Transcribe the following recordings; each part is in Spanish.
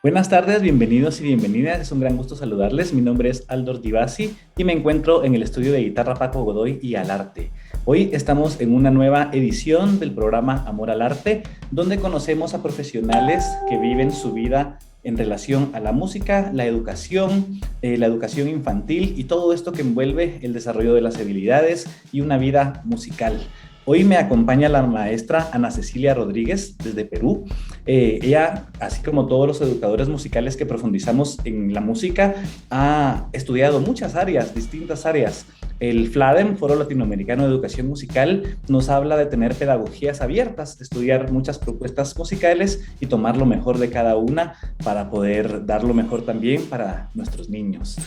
Buenas tardes, bienvenidos y bienvenidas. Es un gran gusto saludarles. Mi nombre es Aldor Divasi y me encuentro en el estudio de guitarra Paco Godoy y al arte. Hoy estamos en una nueva edición del programa Amor al Arte, donde conocemos a profesionales que viven su vida en relación a la música, la educación infantil y todo esto que envuelve el desarrollo de las habilidades y una vida musical. Hoy me acompaña la maestra Ana Cecilia Rodríguez desde Perú. Ella, así como todos los educadores musicales que profundizamos en la música, ha estudiado muchas áreas, distintas áreas. El FLADEM, Foro Latinoamericano de Educación Musical, nos habla de tener pedagogías abiertas, de estudiar muchas propuestas musicales y tomar lo mejor de cada una para poder dar lo mejor también para nuestros niños.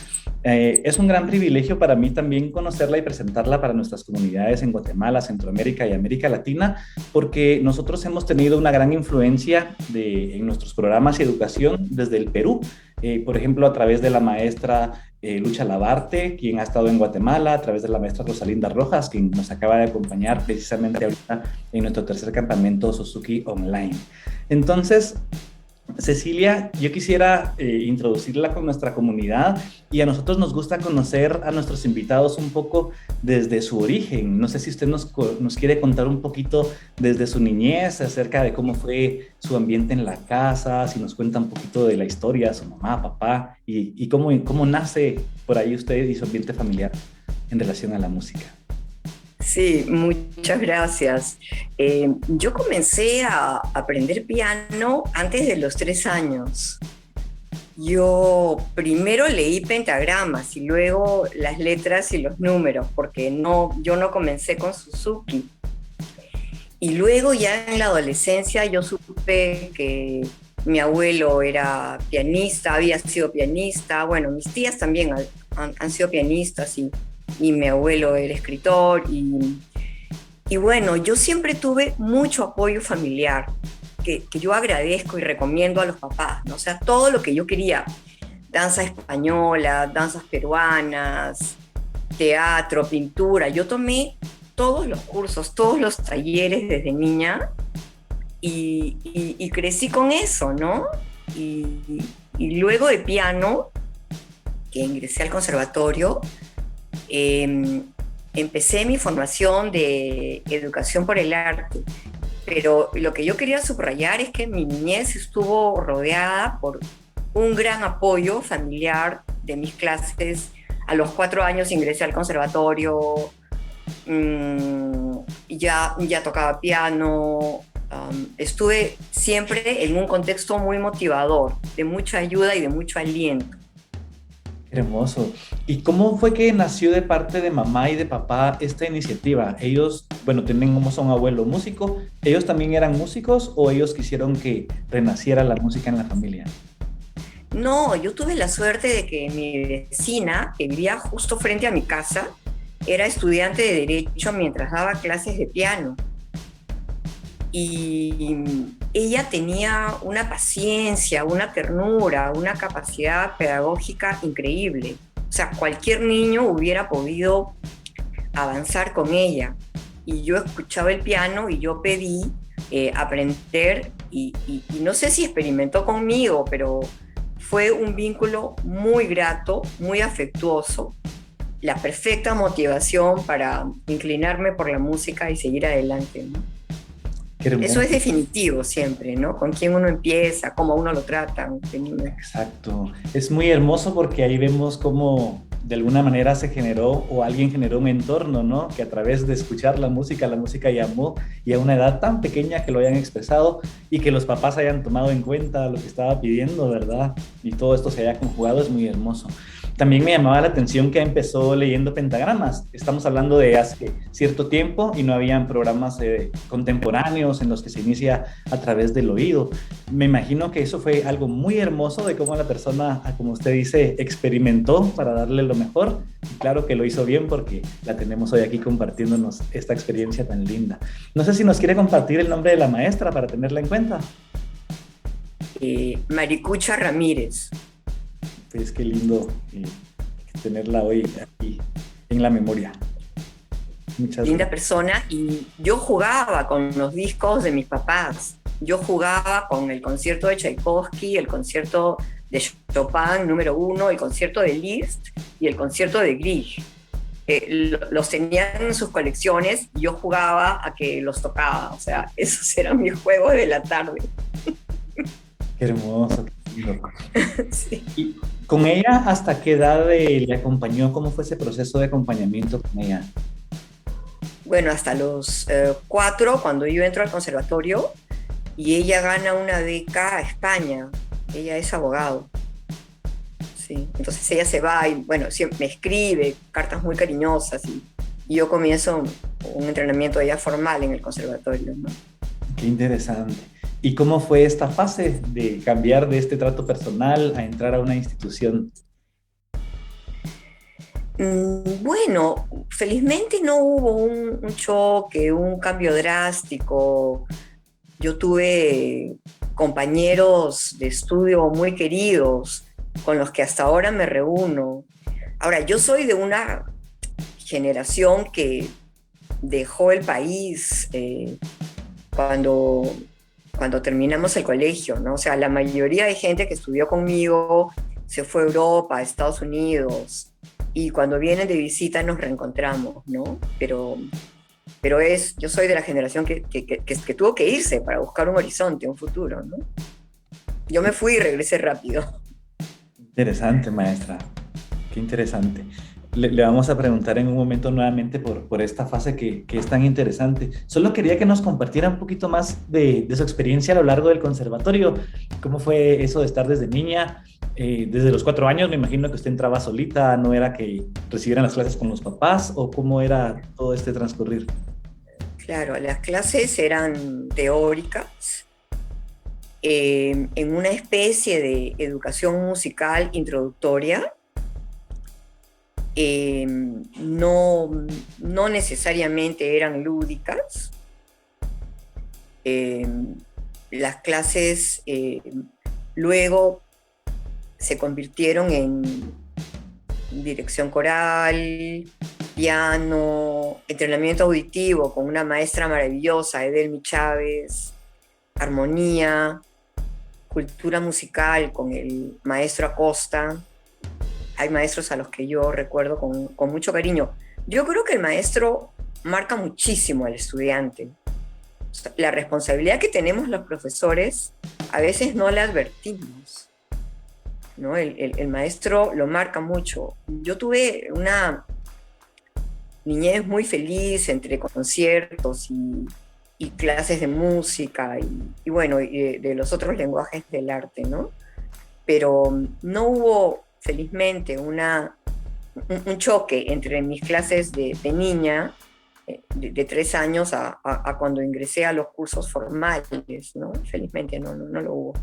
Es un gran privilegio para mí también conocerla y presentarla para nuestras comunidades en Guatemala, Centroamérica y América Latina, porque nosotros hemos tenido una gran influencia en nuestros programas y educación desde el Perú. Por ejemplo, a través de la maestra Lucha Labarte, quien ha estado en Guatemala, a través de la maestra Rosalinda Rojas, quien nos acaba de acompañar precisamente ahorita en nuestro tercer campamento Suzuki Online. Entonces, Cecilia, yo quisiera introducirla con nuestra comunidad y a nosotros nos gusta conocer a nuestros invitados un poco desde su origen. No sé si usted nos quiere contar un poquito desde su niñez acerca de cómo fue su ambiente en la casa, si nos cuenta un poquito de la historia, su mamá, papá y cómo nace por ahí usted y su ambiente familiar en relación a la música. Sí, muchas gracias. Yo comencé a aprender piano antes de los 3 años. Yo primero leí pentagramas y luego las letras y los números, porque yo no comencé con Suzuki. Y luego ya en la adolescencia yo supe que mi abuelo era pianista, había sido pianista. Bueno, mis tías también han sido pianistas y mi abuelo era escritor y bueno, yo siempre tuve mucho apoyo familiar que yo agradezco y recomiendo a los papás, ¿no? O sea, todo lo que yo quería, danza española, danzas peruanas, teatro, pintura, yo tomé todos los cursos, todos los talleres desde niña y crecí con eso, ¿no? Y, y luego de piano, que ingresé al conservatorio, eh, empecé mi formación de educación por el arte, pero lo que yo quería subrayar es que mi niñez estuvo rodeada por un gran apoyo familiar de mis clases. A los 4 años ingresé al conservatorio, ya tocaba piano, estuve siempre en un contexto muy motivador, de mucha ayuda y de mucho aliento. Hermoso. ¿Y cómo fue que nació de parte de mamá y de papá esta iniciativa? Ellos, bueno, tienen como son abuelo músico, ¿ellos también eran músicos o ellos quisieron que renaciera la música en la familia? No, yo tuve la suerte de que mi vecina, que vivía justo frente a mi casa, era estudiante de Derecho mientras daba clases de piano. Y ella tenía una paciencia, una ternura, una capacidad pedagógica increíble. O sea, cualquier niño hubiera podido avanzar con ella. Y yo escuchaba el piano y yo pedí aprender y no sé si experimentó conmigo, pero fue un vínculo muy grato, muy afectuoso, la perfecta motivación para inclinarme por la música y seguir adelante, ¿no? Qué Eso hermoso. es definitivo siempre, ¿no? Con quién uno empieza, cómo uno lo trata. Exacto. Es muy hermoso porque ahí vemos cómo de alguna manera se generó o alguien generó un entorno, ¿no? Que a través de escuchar la música llamó y a una edad tan pequeña que lo hayan expresado y que los papás hayan tomado en cuenta lo que estaba pidiendo, ¿verdad? Y todo esto se haya conjugado es muy hermoso. También me llamaba la atención que empezó leyendo pentagramas. Estamos hablando de hace cierto tiempo y no habían programas contemporáneos en los que se inicia a través del oído. Me imagino que eso fue algo muy hermoso de cómo la persona, como usted dice, experimentó para darle lo mejor. Y claro que lo hizo bien porque la tenemos hoy aquí compartiéndonos esta experiencia tan linda. No sé si nos quiere compartir el nombre de la maestra para tenerla en cuenta. Maricucha Ramírez. Pues qué lindo tenerla hoy aquí en la memoria. Muchas Linda gracias. persona, y yo jugaba con los discos de mis papás. yo jugaba con el concierto de Tchaikovsky, el concierto de Chopin número 1, el concierto de Liszt y el concierto de Grieg. Los tenían en sus colecciones y yo jugaba a que los tocaba. O sea, esos eran mis juegos de la tarde. Qué hermoso, qué lindo. Sí. ¿Y con ella hasta qué edad le acompañó? ¿Cómo fue ese proceso de acompañamiento con ella? Bueno, hasta los 4, cuando yo entro al conservatorio, y ella gana una beca a España. Ella es abogado. Sí. Entonces ella se va y, bueno, siempre me escribe cartas muy cariñosas y yo comienzo un entrenamiento ya formal en el conservatorio, ¿no? Qué interesante. ¿Y cómo fue esta fase de cambiar de este trato personal a entrar a una institución? Bueno, felizmente no hubo un choque, un cambio drástico. Yo tuve compañeros de estudio muy queridos con los que hasta ahora me reúno. Ahora, yo soy de una generación que dejó el país cuando terminamos el colegio, ¿no? O sea, la mayoría de gente que estudió conmigo se fue a Europa, a Estados Unidos, y cuando vienen de visita nos reencontramos, ¿no? Pero yo soy de la generación que tuvo que irse para buscar un horizonte, un futuro, ¿no? Yo me fui y regresé rápido. Interesante, maestra. Qué interesante. Le vamos a preguntar en un momento nuevamente por esta fase que es tan interesante. Solo quería que nos compartiera un poquito más de su experiencia a lo largo del conservatorio. ¿Cómo fue eso de estar desde niña? Desde los 4 años me imagino que usted entraba solita, ¿no era que recibieran las clases con los papás o cómo era todo este transcurrir? Claro, las clases eran teóricas, en una especie de educación musical introductoria. No necesariamente eran lúdicas. Las clases luego se convirtieron en dirección coral, piano, entrenamiento auditivo con una maestra maravillosa, Edelmi Chávez, armonía, cultura musical con el maestro Acosta. Hay maestros a los que yo recuerdo con mucho cariño. Yo creo que el maestro marca muchísimo al estudiante. O sea, la responsabilidad que tenemos los profesores a veces no la advertimos, ¿no? El maestro lo marca mucho. Yo tuve una niñez muy feliz entre conciertos y clases de música y bueno, y de los otros lenguajes del arte, ¿no? Pero no hubo, felizmente, un choque entre mis clases de niña, de 3 años, a cuando ingresé a los cursos formales, ¿no? Felizmente no lo hubo.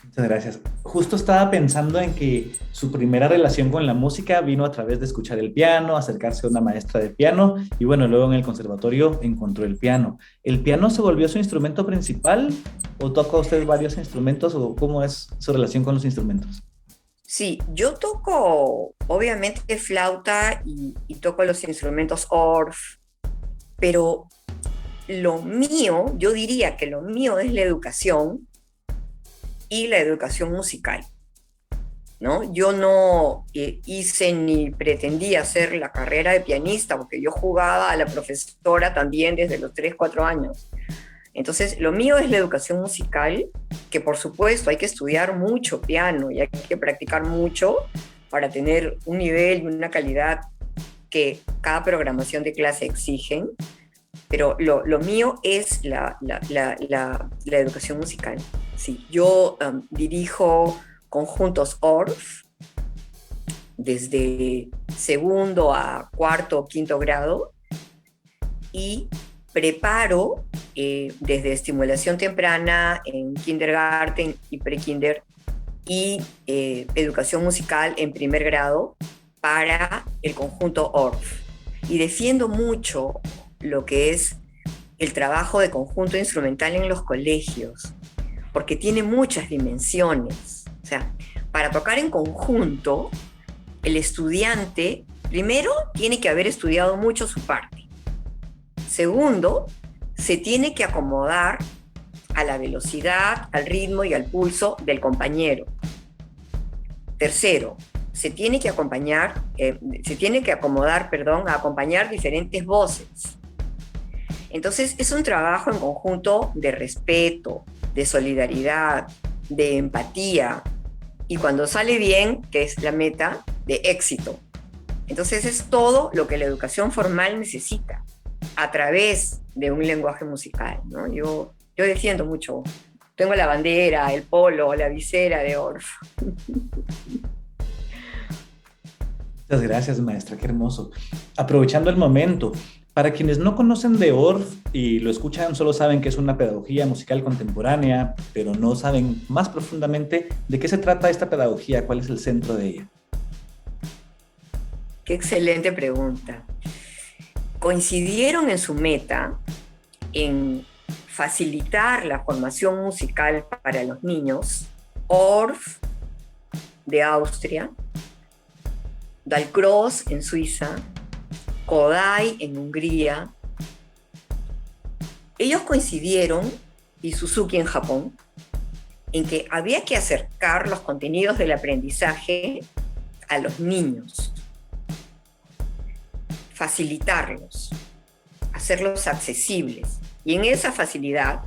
Muchas gracias. Justo estaba pensando en que su primera relación con la música vino a través de escuchar el piano, acercarse a una maestra de piano y bueno, luego en el conservatorio encontró el piano. ¿El piano se volvió su instrumento principal o toca usted varios instrumentos o cómo es su relación con los instrumentos? Sí, yo toco obviamente flauta y toco los instrumentos Orff, pero lo mío, yo diría que lo mío es la educación y la educación musical, ¿no? Yo no hice ni pretendía hacer la carrera de pianista, porque yo jugaba a la profesora también desde los 3, 4 años. Entonces, lo mío es la educación musical, que por supuesto hay que estudiar mucho piano y hay que practicar mucho para tener un nivel y una calidad que cada programación de clase exigen, pero lo mío es la educación musical. Sí, yo dirijo conjuntos Orff desde segundo a cuarto o quinto grado y preparo desde estimulación temprana en kindergarten y prekinder y educación musical en primer grado para el conjunto Orff. Y defiendo mucho lo que es el trabajo de conjunto instrumental en los colegios, porque tiene muchas dimensiones. O sea, para tocar en conjunto, el estudiante, primero, tiene que haber estudiado mucho su parte. Segundo, se tiene que acomodar a la velocidad, al ritmo y al pulso del compañero. Tercero, se tiene que acomodar, a acompañar diferentes voces. Entonces, es un trabajo en conjunto de respeto, de solidaridad, de empatía, y cuando sale bien, que es la meta, de éxito. Entonces, es todo lo que la educación formal necesita a través de un lenguaje musical, ¿no? Yo defiendo mucho. Tengo la bandera, el polo, la visera de Orff. Muchas gracias, maestra, qué hermoso. Aprovechando el momento, para quienes no conocen de Orff y lo escuchan, solo saben que es una pedagogía musical contemporánea, pero no saben más profundamente de qué se trata esta pedagogía, cuál es el centro de ella. Qué excelente pregunta. Coincidieron en su meta en facilitar la formación musical para los niños, Orff de Austria, Dalcroze en Suiza, Kodály en Hungría. Ellos coincidieron, y Suzuki en Japón, en que había que acercar los contenidos del aprendizaje a los niños, facilitarlos, hacerlos accesibles. Y en esa facilidad,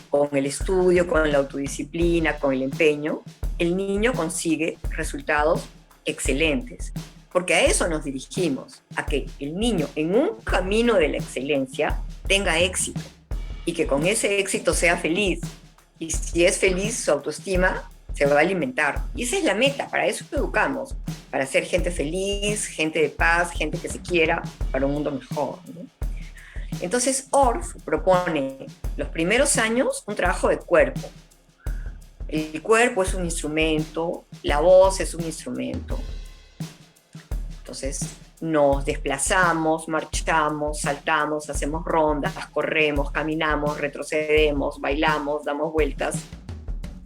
con el estudio, con la autodisciplina, con el empeño, el niño consigue resultados excelentes. Porque a eso nos dirigimos, a que el niño en un camino de la excelencia tenga éxito y que con ese éxito sea feliz. Y si es feliz, su autoestima se va a alimentar. Y esa es la meta, para eso educamos, para ser gente feliz, gente de paz, gente que se quiera, para un mundo mejor, ¿no? Entonces, Orff propone los primeros años un trabajo de cuerpo. El cuerpo es un instrumento, la voz es un instrumento. Entonces, nos desplazamos, marchamos, saltamos, hacemos rondas, corremos, caminamos, retrocedemos, bailamos, damos vueltas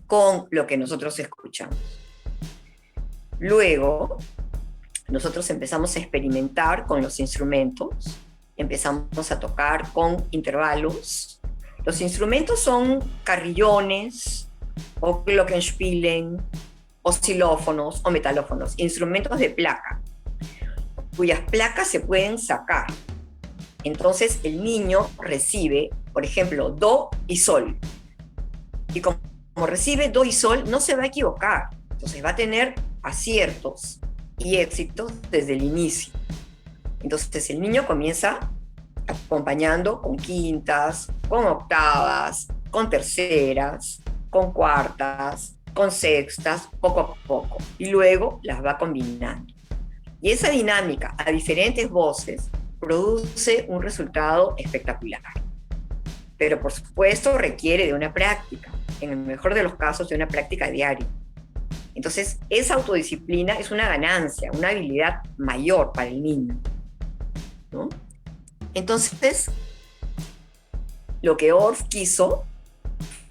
con lo que nosotros escuchamos. Luego, nosotros empezamos a experimentar con los instrumentos, empezamos a tocar con intervalos. Los instrumentos son carrillones, o glockenspielen, o xilófonos, o metalófonos, instrumentos de placa, cuyas placas se pueden sacar. Entonces el niño recibe, por ejemplo, do y sol. Y como recibe do y sol, no se va a equivocar. Entonces va a tener aciertos y éxitos desde el inicio. Entonces el niño comienza acompañando con quintas, con octavas, con terceras, con cuartas, con sextas, poco a poco. Y luego las va combinando. Y esa dinámica a diferentes voces produce un resultado espectacular. Pero por supuesto requiere de una práctica, en el mejor de los casos de una práctica diaria. Entonces esa autodisciplina es una ganancia, una habilidad mayor para el niño, ¿no? Entonces, lo que Orff quiso,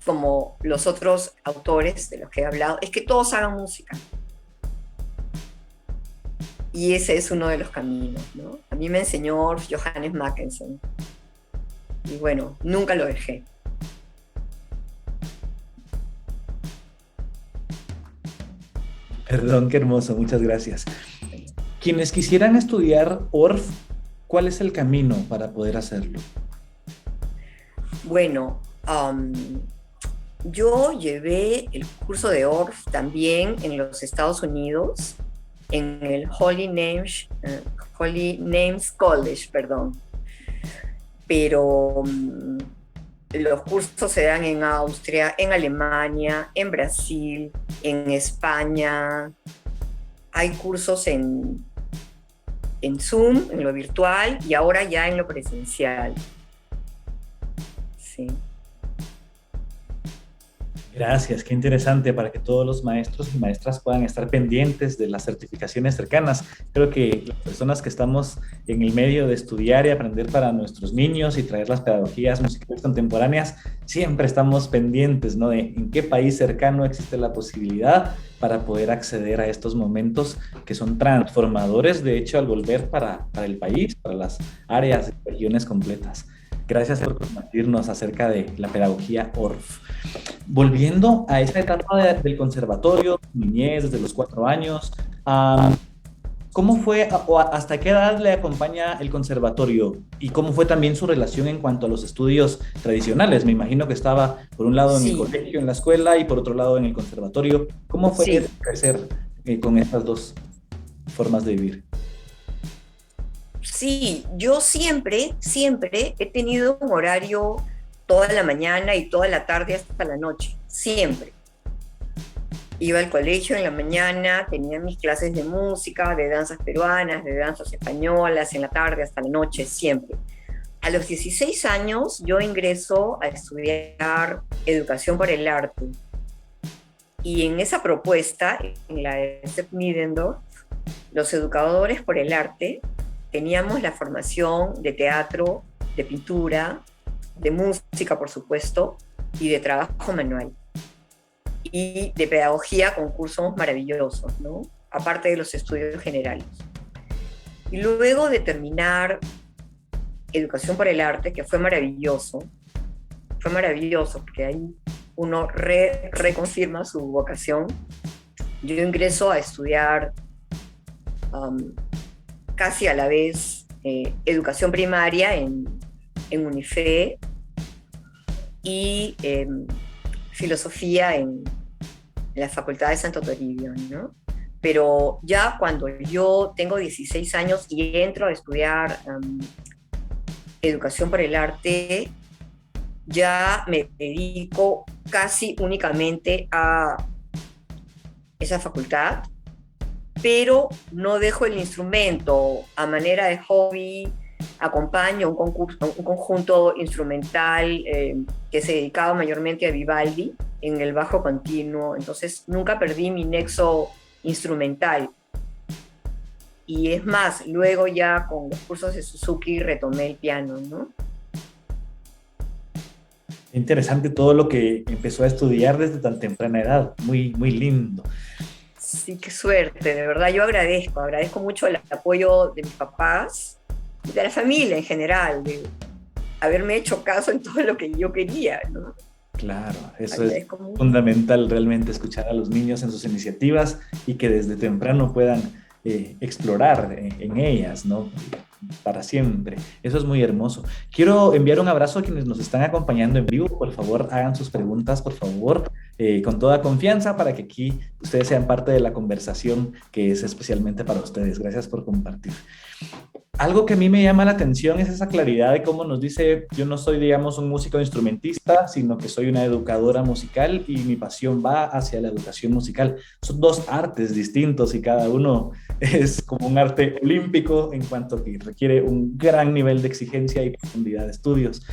como los otros autores de los que he hablado, es que todos hagan música. Y ese es uno de los caminos, ¿no? A mí me enseñó Orff Johannes Mackensen. Y bueno, nunca lo dejé. Perdón, qué hermoso, muchas gracias. Quienes quisieran estudiar Orff, ¿cuál es el camino para poder hacerlo? Bueno, yo llevé el curso de Orff también en los Estados Unidos, en el Holy Names College, pero los cursos se dan en Austria, en Alemania, en Brasil, en España. Hay cursos en Zoom, en lo virtual, y ahora ya en lo presencial. Sí. Gracias, qué interesante para que todos los maestros y maestras puedan estar pendientes de las certificaciones cercanas. Creo que las personas que estamos en el medio de estudiar y aprender para nuestros niños y traer las pedagogías musicales contemporáneas, siempre estamos pendientes, ¿no? De en qué país cercano existe la posibilidad para poder acceder a estos momentos que son transformadores, de hecho, al volver para el país, para las áreas y regiones completas. Gracias por compartirnos acerca de la pedagogía ORF. Volviendo a esa etapa del conservatorio, niñez, desde los 4 años, ¿cómo fue o hasta qué edad le acompaña el conservatorio? ¿Y cómo fue también su relación en cuanto a los estudios tradicionales? Me imagino que estaba por un lado en el Sí, colegio, en la escuela, y por otro lado en el conservatorio. ¿Cómo fue sí, crecer con estas dos formas de vivir? sí. Yo siempre, siempre he tenido un horario toda la mañana y toda la tarde hasta la noche. Siempre. Iba al colegio en la mañana, tenía mis clases de música, de danzas peruanas, de danzas españolas, en la tarde hasta la noche, siempre. A los 16 años yo ingreso a estudiar educación por el arte. Y en esa propuesta, en la de Sepp Middendorf, los educadores por el arte teníamos la formación de teatro, de pintura, de música, por supuesto, y de trabajo manual. Y de pedagogía con cursos maravillosos, ¿no? Aparte de los estudios generales. Y luego de terminar educación por el arte, que fue maravilloso, porque ahí uno reconfirma su vocación. Yo ingreso a estudiar casi a la vez educación primaria en UNIFE y filosofía en la Facultad de Santo Toribio, ¿no? Pero ya cuando yo tengo 16 años y entro a estudiar educación por el arte, ya me dedico casi únicamente a esa facultad, pero no dejo el instrumento. A manera de hobby, acompaño un conjunto instrumental que se dedicaba mayormente a Vivaldi en el bajo continuo, entonces nunca perdí mi nexo instrumental. Y es más, luego ya con los cursos de Suzuki retomé el piano, ¿no? Interesante todo lo que empezó a estudiar desde tan temprana edad. Muy, muy lindo. Sí, qué suerte, de verdad yo agradezco mucho el apoyo de mis papás, de la familia en general, de haberme hecho caso en todo lo que yo quería, ¿no? Claro, eso es Agradezco mucho. fundamental realmente escuchar a los niños en sus iniciativas y que desde temprano puedan explorar en ellas, ¿no? Para siempre. Eso es muy hermoso. Quiero enviar un abrazo a quienes nos están acompañando en vivo. Por favor, hagan sus preguntas, por favor, con toda confianza para que aquí ustedes sean parte de la conversación que es especialmente para ustedes. Gracias por compartir. Algo que a mí me llama la atención es esa claridad de cómo nos dice, yo no soy, digamos, un músico instrumentista, sino que soy una educadora musical y mi pasión va hacia la educación musical. Son dos artes distintos y cada uno es como un arte olímpico en cuanto a que requiere un gran nivel de exigencia y profundidad de estudios.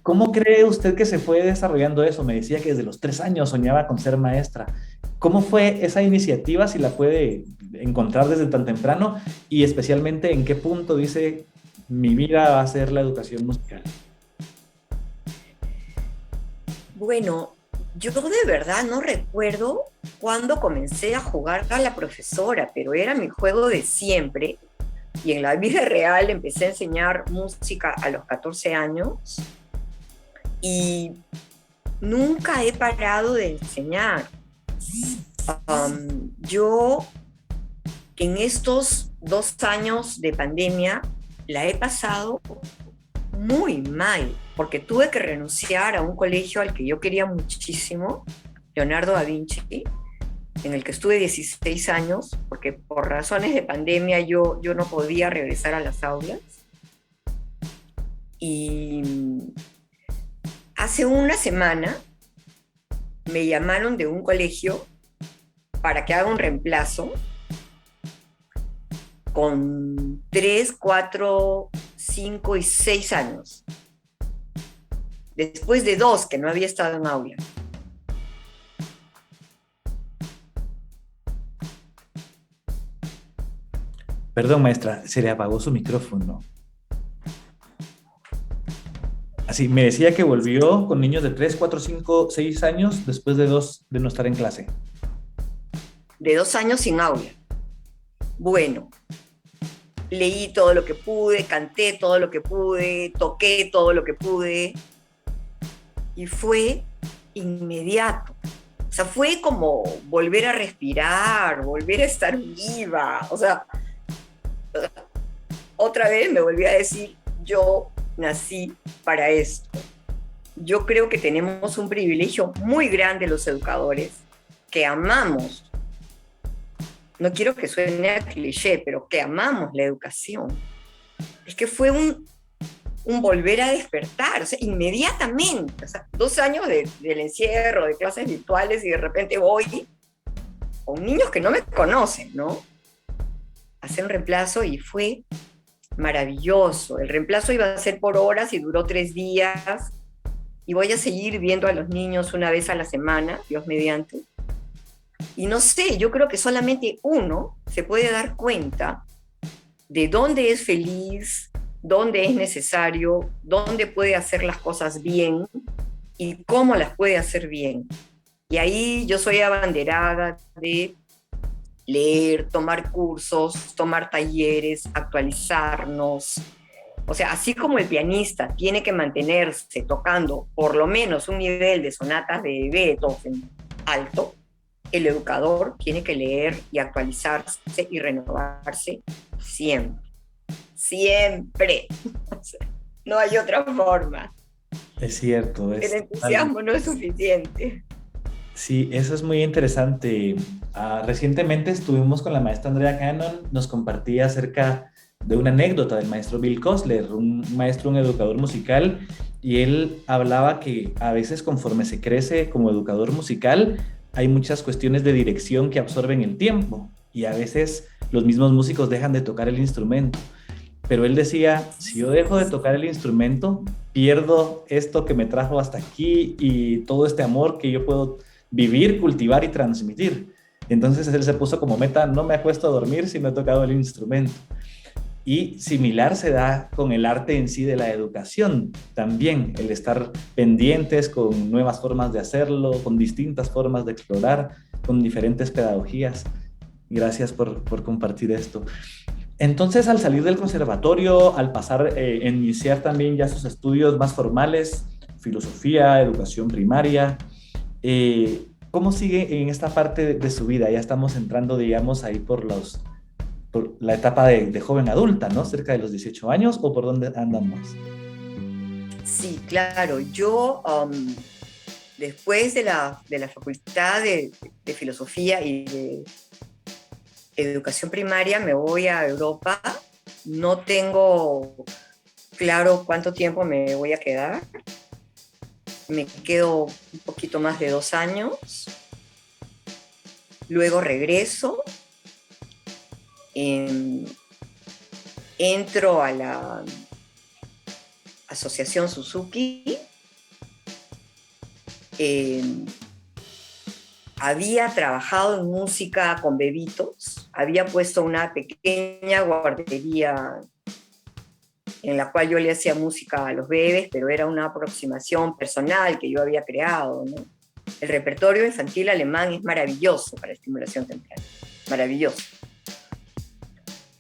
¿Cómo cree usted que se fue desarrollando eso? Me decía que desde los 3 años soñaba con ser maestra. ¿Cómo fue esa iniciativa, si la puede encontrar desde tan temprano? Y especialmente, ¿en qué punto dice mi vida va a ser la educación musical? Bueno, yo de verdad no recuerdo cuándo comencé a jugar a la profesora, pero era mi juego de siempre. Y en la vida real empecé a enseñar música a los 14 años y nunca he parado de enseñar. Yo en estos 2 años de pandemia la he pasado muy mal, porque tuve que renunciar a un colegio al que yo quería muchísimo, Leonardo da Vinci, en el que estuve 16 años, porque por razones de pandemia yo no podía regresar a las aulas. Y hace una semana me llamaron de un colegio para que haga un reemplazo con 3, 4, 5 y 6 años, después de 2 que no había estado en aula. Perdón, maestra, se le apagó su micrófono. Así, me decía que volvió con niños de 3, 4, 5, 6 años después de 2 de no estar en clase. De 2 años sin aula. Bueno, leí todo lo que pude, canté todo lo que pude, toqué todo lo que pude, y fue inmediato. O sea, fue como volver a respirar, volver a estar viva. O sea, otra vez me volví a decir, yo nací para esto. Yo creo que tenemos un privilegio muy grande los educadores, que amamos, no quiero que suene a cliché, pero que amamos la educación. Es que fue un volver a despertar, o sea, inmediatamente. O sea, 2 años del encierro, de clases virtuales, y de repente voy con niños que no me conocen, ¿no? Hacer un reemplazo y fue maravilloso. El reemplazo iba a ser por horas y duró 3 días. Y voy a seguir viendo a los niños una vez a la semana, Dios mediante. Y no sé, yo creo que solamente uno se puede dar cuenta de dónde es feliz, dónde es necesario, dónde puede hacer las cosas bien y cómo las puede hacer bien. Y ahí yo soy abanderada de leer, tomar cursos, tomar talleres, actualizarnos. O sea, así como el pianista tiene que mantenerse tocando por lo menos un nivel de sonatas de Beethoven alto, el educador tiene que leer y actualizarse y renovarse siempre. Siempre. O sea, no hay otra forma. Es cierto, El es entusiasmo no es suficiente. sí, eso es muy interesante. Recientemente estuvimos con la maestra Andrea Cannon, nos compartía acerca de una anécdota del maestro Bill Kostler, un maestro, un educador musical, y él hablaba que a veces conforme se crece como educador musical, hay muchas cuestiones de dirección que absorben el tiempo, y a veces los mismos músicos dejan de tocar el instrumento. Pero él decía, si yo dejo de tocar el instrumento, pierdo esto que me trajo hasta aquí y todo este amor que yo puedo vivir, cultivar y transmitir. Entonces él se puso como meta, no me acuesto a dormir si no he tocado el instrumento. Y similar se da con el arte en sí de la educación también, el estar pendientes con nuevas formas de hacerlo, con distintas formas de explorar, con diferentes pedagogías. Gracias por compartir esto. Entonces, al salir del conservatorio, al pasar iniciar también ya sus estudios más formales, filosofía, educación primaria, ¿cómo sigue en esta parte de su vida? Ya estamos entrando, digamos, ahí por la etapa de joven adulta, ¿no? Cerca de los 18 años, ¿o por dónde andamos? Sí, claro. Yo, después de la facultad de filosofía y de educación primaria, me voy a Europa. No tengo claro cuánto tiempo me voy a quedar. Me quedo un poquito más de 2 años. Luego regreso. Entro a la Asociación Suzuki. Había trabajado en música con bebitos, había puesto una pequeña guardería en la cual yo le hacía música a los bebés, pero era una aproximación personal que yo había creado, ¿no? El repertorio infantil alemán es maravilloso para estimulación temprana, maravilloso.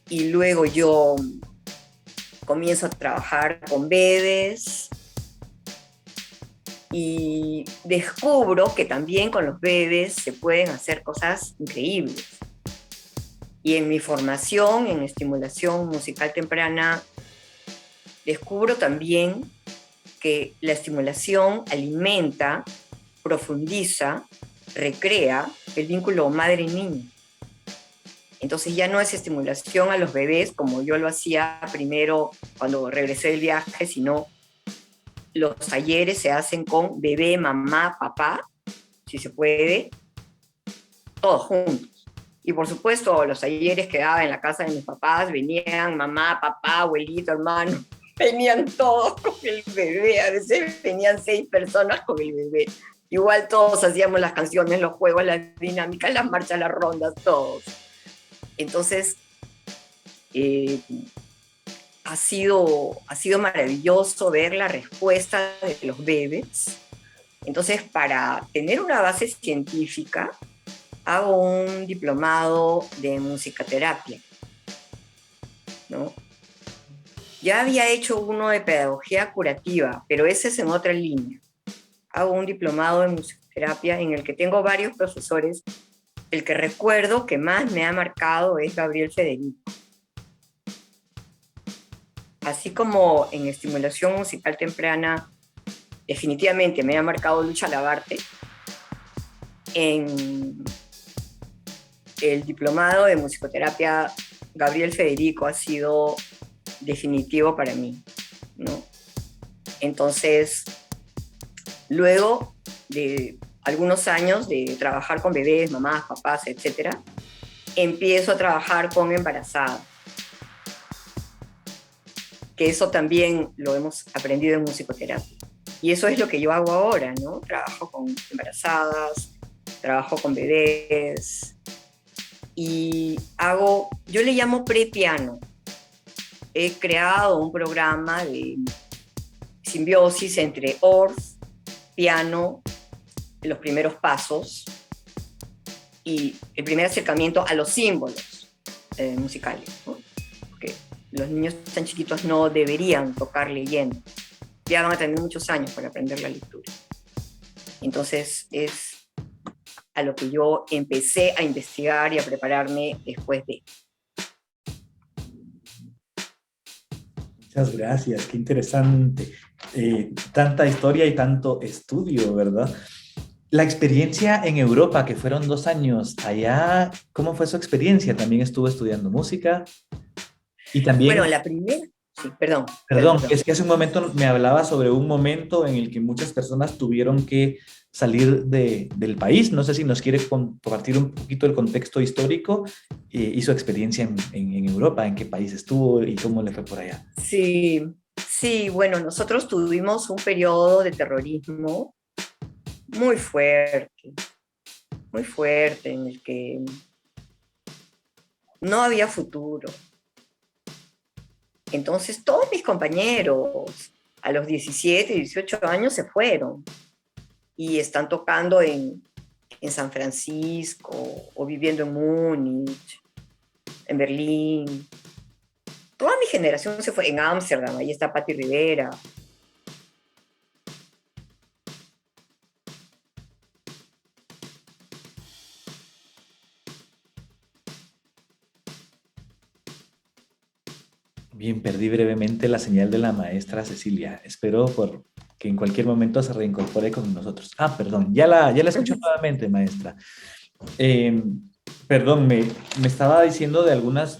Y luego yo comienzo a trabajar con bebés y descubro que también con los bebés se pueden hacer cosas increíbles. Y en mi formación en estimulación musical temprana, descubro también que la estimulación alimenta, profundiza, recrea el vínculo madre-niño. Entonces ya no es estimulación a los bebés como yo lo hacía primero cuando regresé del viaje, sino los talleres se hacen con bebé, mamá, papá, si se puede, todos juntos. Y por supuesto, los talleres que daba en la casa de mis papás, venían mamá, papá, abuelito, hermano, venían todos con el bebé. A veces venían 6 personas con el bebé. Igual todos hacíamos las canciones, los juegos, las dinámicas, las marchas, las rondas, todos. Entonces, ha sido maravilloso ver la respuesta de los bebés. Entonces, para tener una base científica, hago un diplomado de musicoterapia. ¿no? Ya había hecho uno de pedagogía curativa, pero ese es en otra línea. Hago un diplomado de musicoterapia en el que tengo varios profesores. El que recuerdo que más me ha marcado es Gabriel Federico. Así como en estimulación musical temprana, definitivamente me ha marcado Lucha Labarte, en el diplomado de musicoterapia, Gabriel Federico ha sido definitivo para mí, ¿no? Entonces, luego de algunos años de trabajar con bebés, mamás, papás, etcétera, empiezo a trabajar con embarazadas, que eso también lo hemos aprendido en musicoterapia. Y eso es lo que yo hago ahora, ¿no? Trabajo con embarazadas, trabajo con bebés y yo le llamo prepiano. He creado un programa de simbiosis entre orff, piano, los primeros pasos y el primer acercamiento a los símbolos musicales, ¿no? Porque los niños tan chiquitos no deberían tocar leyendo. Ya van a tener muchos años para aprender la lectura. Entonces es a lo que yo empecé a investigar y a prepararme después de. Muchas gracias, qué interesante. Tanta historia y tanto estudio, ¿verdad? La experiencia en Europa, que fueron 2 años allá, ¿cómo fue su experiencia? También estuvo estudiando música y Bueno, también, la primera, sí, perdón, perdón, es que hace un momento me hablaba sobre un momento en el que muchas personas tuvieron que salir del país. No sé si nos quiere compartir un poquito el contexto histórico y su experiencia en Europa, en qué país estuvo y cómo le fue por allá. Sí, sí, bueno, nosotros tuvimos un periodo de terrorismo muy fuerte, en el que no había futuro. Entonces todos mis compañeros a los 17, 18 años se fueron y están tocando en San Francisco o viviendo en Múnich, en Berlín. Toda mi generación se fue en Ámsterdam, ahí está Patti Rivera. Bien, perdí brevemente la señal de la maestra Cecilia. Espero que en cualquier momento se reincorpore con nosotros. Ah, perdón, ya la escucho nuevamente, maestra. Eh, Perdón, me estaba diciendo de algunas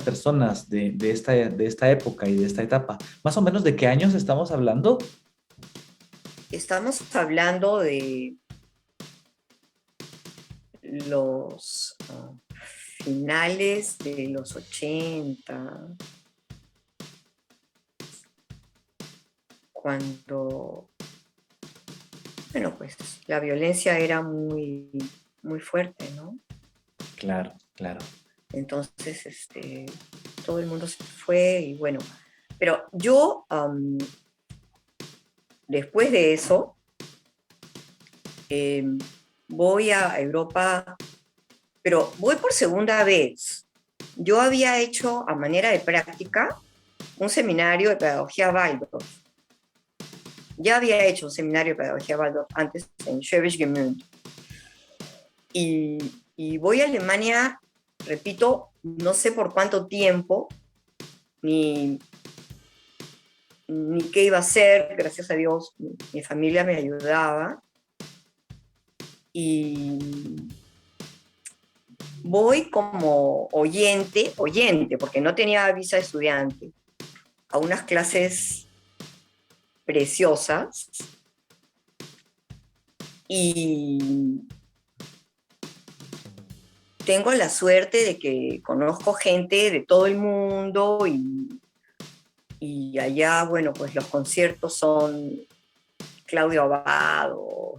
personas de esta época y de esta etapa. Más o menos, ¿de qué años estamos hablando? Estamos hablando de los finales de los 80, cuando, bueno, pues la violencia era muy, muy fuerte, ¿no? Claro, claro. Entonces, todo el mundo se fue y bueno, pero yo, después de eso, voy a Europa, pero voy por segunda vez. Yo había hecho a manera de práctica un seminario de pedagogía Waldorf. Ya había hecho un seminario de pedagogía Waldorf antes en Schwäbisch Gmünd. Y voy a Alemania, repito, no sé por cuánto tiempo, ni qué iba a hacer. Gracias a Dios, mi familia me ayudaba. Y voy como oyente, porque no tenía visa de estudiante, a unas clases preciosas. Y tengo la suerte de que conozco gente de todo el mundo y allá, bueno, pues los conciertos son Claudio Abbado,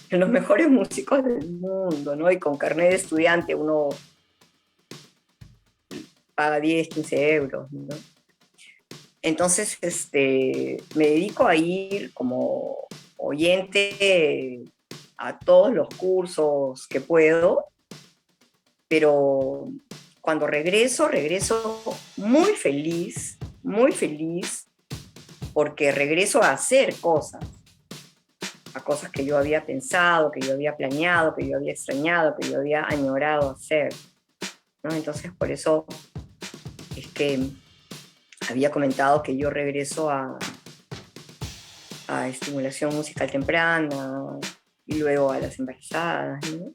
los mejores músicos del mundo, ¿no? Y con carnet de estudiante uno paga 10, 15 euros, ¿no? Entonces, me dedico a ir como oyente a todos los cursos que puedo, pero cuando regreso muy feliz, porque regreso a hacer cosas, a cosas que yo había pensado, que yo había planeado, que yo había extrañado, que yo había añorado hacer, ¿no? Entonces, por eso es que había comentado que yo regreso a estimulación musical temprana y luego a las embarazadas, ¿no?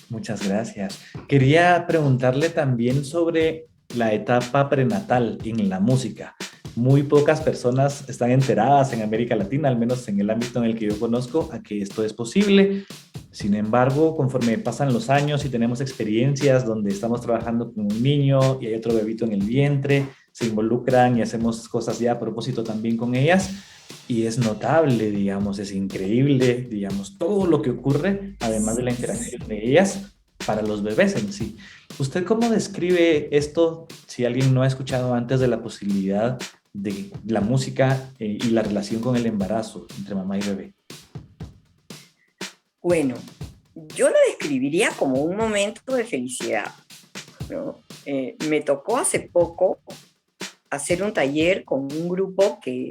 Muchas gracias. Quería preguntarle también sobre la etapa prenatal en la música. Muy pocas personas están enteradas en América Latina, al menos en el ámbito en el que yo conozco, a que esto es posible. Sin embargo, conforme pasan los años y tenemos experiencias donde estamos trabajando con un niño y hay otro bebito en el vientre, se involucran y hacemos cosas ya a propósito también con ellas, y es notable, digamos, es increíble, digamos, todo lo que ocurre, además de la interacción de ellas, para los bebés en sí. ¿Usted cómo describe esto si alguien no ha escuchado antes de la posibilidad de la música y la relación con el embarazo entre mamá y bebé? Bueno, yo lo describiría como un momento de felicidad, ¿no? Me tocó hace poco hacer un taller con un grupo que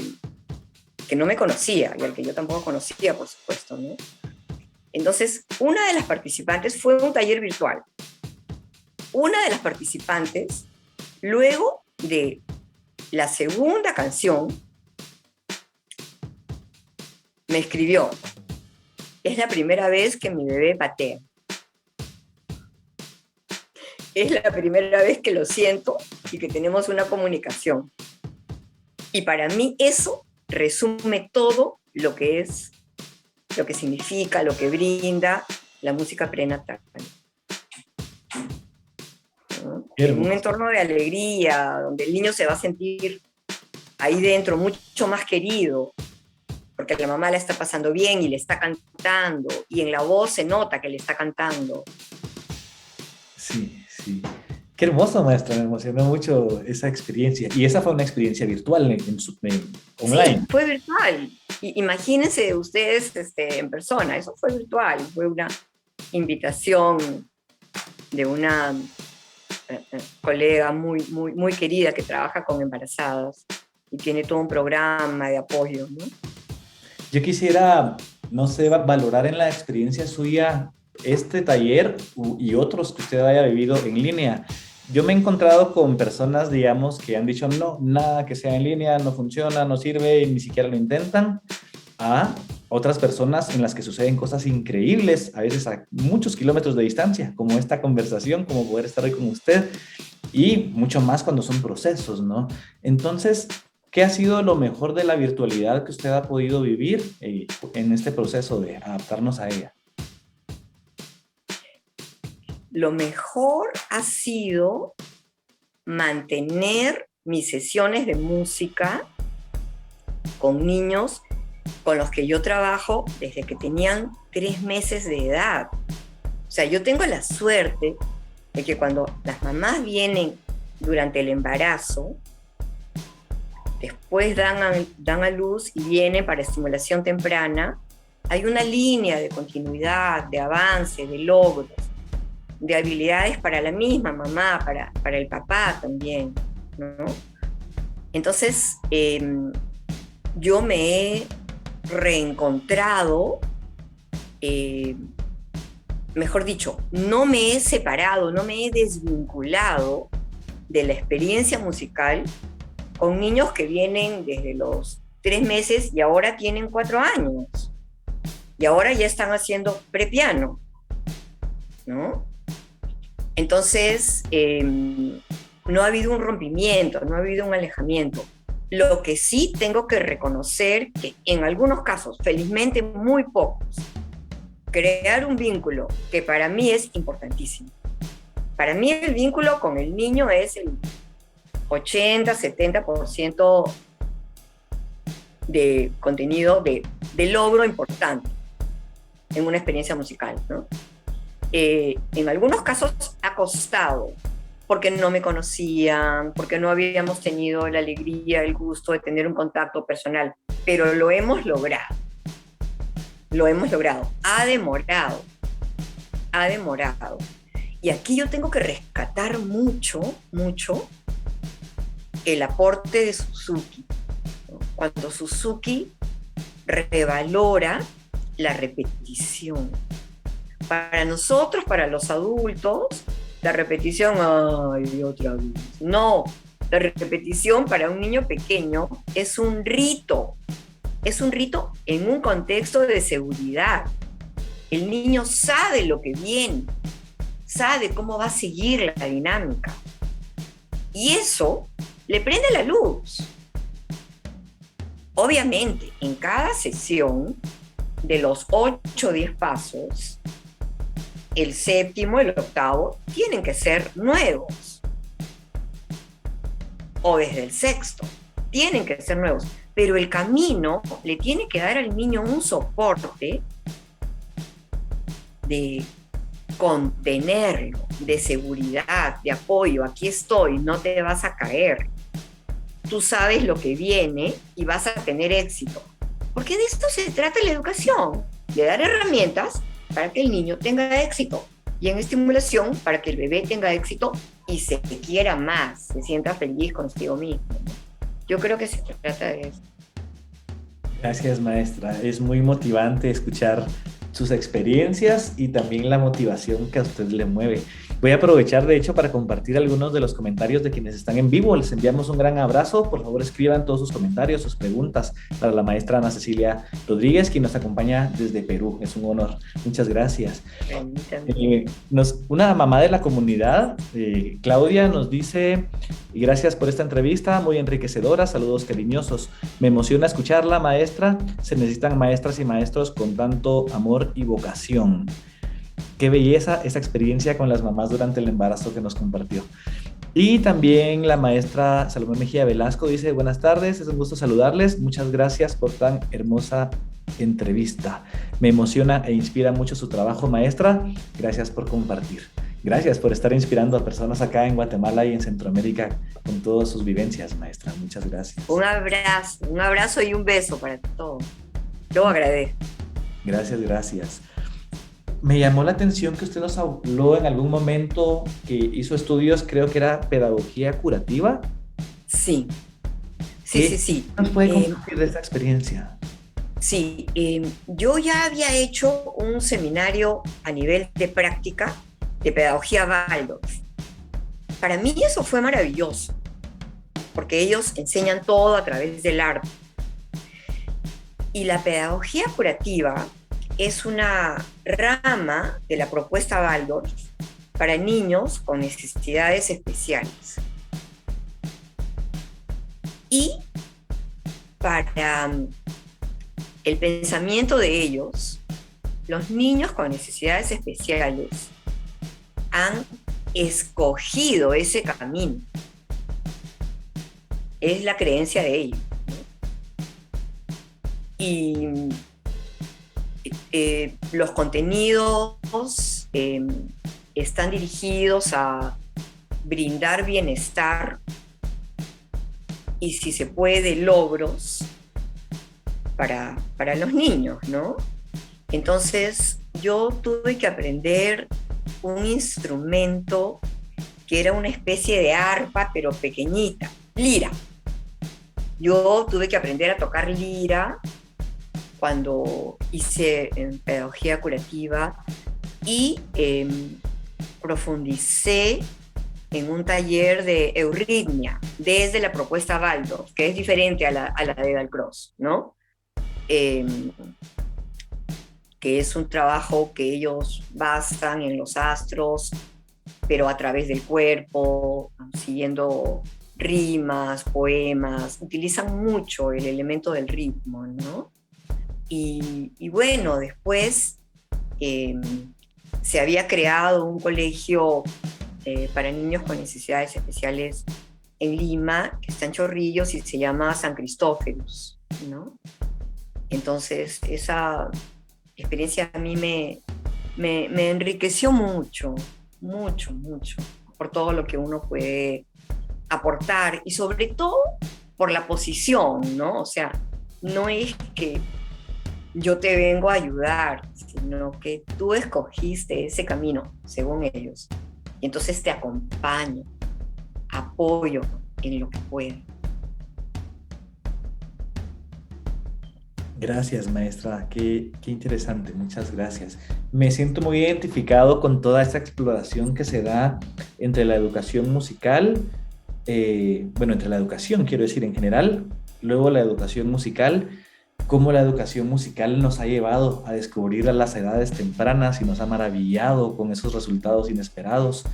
no me conocía y al que yo tampoco conocía, por supuesto, ¿no? Entonces, una de las participantes fue un taller virtual. Una de las participantes, luego de la segunda canción, me escribió: es la primera vez que mi bebé patea. Es la primera vez que lo siento y que tenemos una comunicación. Y para mí eso resume todo lo que es, lo que significa, lo que brinda la música prenatal. ¿No? En un entorno de alegría, donde el niño se va a sentir ahí dentro mucho más querido, porque la mamá la está pasando bien y le está cantando, y en la voz se nota que le está cantando. Sí, sí. Qué hermoso, maestra, me emocionó mucho esa experiencia. Y esa fue una experiencia virtual online. Sí, fue virtual. Imagínense ustedes en persona, eso fue virtual, fue una invitación de una colega muy querida que trabaja con embarazadas y tiene todo un programa de apoyo, ¿no? Yo quisiera, no sé, valorar en la experiencia suya este taller y otros que usted haya vivido en línea. Yo me he encontrado con personas, digamos, que han dicho, no, nada que sea en línea, no funciona, no sirve, y ni siquiera lo intentan, a otras personas en las que suceden cosas increíbles, a veces a muchos kilómetros de distancia, como esta conversación, como poder estar hoy con usted, y mucho más cuando son procesos, ¿no? Entonces, ¿qué ha sido lo mejor de la virtualidad que usted ha podido vivir en este proceso de adaptarnos a ella? Lo mejor ha sido mantener mis sesiones de música con niños con los que yo trabajo desde que tenían 3 meses de edad. O sea, yo tengo la suerte de que cuando las mamás vienen durante el embarazo, después dan a luz y vienen para estimulación temprana, hay una línea de continuidad, de avance, de logros, de habilidades para la misma mamá, para el papá también, ¿no? Entonces, yo me he reencontrado, mejor dicho, no me he separado, no me he desvinculado de la experiencia musical con niños que vienen desde los 3 meses y ahora tienen 4 años. Y ahora ya están haciendo prepiano, ¿no? Entonces, no ha habido un rompimiento, no ha habido un alejamiento. Lo que sí tengo que reconocer que en algunos casos, felizmente muy pocos, crear un vínculo que para mí es importantísimo. Para mí el vínculo con el niño es el 80-70% de contenido, de logro importante en una experiencia musical, ¿no? En algunos casos ha costado, porque no me conocían, porque no habíamos tenido la alegría, el gusto de tener un contacto personal, pero lo hemos logrado. Lo hemos logrado. Ha demorado. Y aquí yo tengo que rescatar mucho, mucho el aporte de Suzuki, ¿no? Cuando Suzuki revalora la repetición. Para nosotros, para los adultos, la repetición, ay, otra vez. No, la repetición para un niño pequeño es un rito en un contexto de seguridad. El niño sabe lo que viene, sabe cómo va a seguir la dinámica. Y eso le prende la luz. Obviamente, en cada sesión de los 8 o 10 pasos, el séptimo, el octavo, tienen que ser nuevos. O desde el sexto, tienen que ser nuevos. Pero el camino le tiene que dar al niño un soporte de contenerlo, de seguridad, de apoyo. Aquí estoy, no te vas a caer. Tú sabes lo que viene y vas a tener éxito. Porque de esto se trata la educación, de dar herramientas para que el niño tenga éxito y en estimulación para que el bebé tenga éxito y se quiera más, se sienta feliz consigo mismo. Yo creo que se trata de eso. Gracias, maestra. Es muy motivante escuchar sus experiencias y también la motivación que a usted le mueve. Voy a aprovechar, de hecho, para compartir algunos de los comentarios de quienes están en vivo. Les enviamos un gran abrazo. Por favor, escriban todos sus comentarios, sus preguntas para la maestra Ana Cecilia Rodríguez, quien nos acompaña desde Perú. Es un honor. Muchas gracias. Una mamá de la comunidad, Claudia, nos dice: gracias por esta entrevista, muy enriquecedora. Saludos cariñosos. Me emociona escucharla, maestra. Se necesitan maestras y maestros con tanto amor y vocación. Qué belleza esa experiencia con las mamás durante el embarazo que nos compartió. Y también la maestra Salomé Mejía Velasco dice: buenas tardes, es un gusto saludarles. Muchas gracias por tan hermosa entrevista. Me emociona e inspira mucho su trabajo, maestra. Gracias por compartir. Gracias por estar inspirando a personas acá en Guatemala y en Centroamérica con todas sus vivencias, maestra. Muchas gracias. Un abrazo y un beso para todos. Yo agradezco. Gracias, gracias. Me llamó la atención que usted nos habló en algún momento que hizo estudios, creo que era pedagogía curativa. Sí. ¿Qué nos puede compartir de esta experiencia? Sí, yo ya había hecho un seminario a nivel de práctica de pedagogía Waldorf. Para mí eso fue maravilloso, porque ellos enseñan todo a través del arte. Y la pedagogía curativa es una rama de la propuesta Waldorf para niños con necesidades especiales. Y para el pensamiento de ellos, los niños con necesidades especiales han escogido ese camino. Es la creencia de ellos. Y los contenidos están dirigidos a brindar bienestar y, si se puede, logros para los niños, ¿no? Entonces yo tuve que aprender un instrumento que era una especie de arpa, pero pequeñita, lira. Yo tuve que aprender a tocar lira cuando hice pedagogía curativa y profundicé en un taller de euritmia desde la propuesta Waldorf, que es diferente a la de Dalcroze, ¿no? Que es un trabajo que ellos basan en los astros, pero a través del cuerpo, siguiendo rimas, poemas, utilizan mucho el elemento del ritmo, ¿no? Y bueno, después se había creado un colegio para niños con necesidades especiales en Lima, que está en Chorrillos y se llama San Cristóferos, ¿no? Entonces, esa experiencia a mí me enriqueció mucho, mucho, mucho, por todo lo que uno puede aportar y sobre todo por la posición, ¿no? O sea, no es que yo te vengo a ayudar, sino que tú escogiste ese camino, según ellos. Y entonces te acompaño, apoyo en lo que puedo. Gracias, maestra. Qué interesante. Muchas gracias. Me siento muy identificado con toda esta exploración que se da entre la educación musical, bueno, entre la educación, quiero decir, en general, luego la educación musical, cómo la educación musical nos ha llevado a descubrir a las edades tempranas y nos ha maravillado con esos resultados inesperados.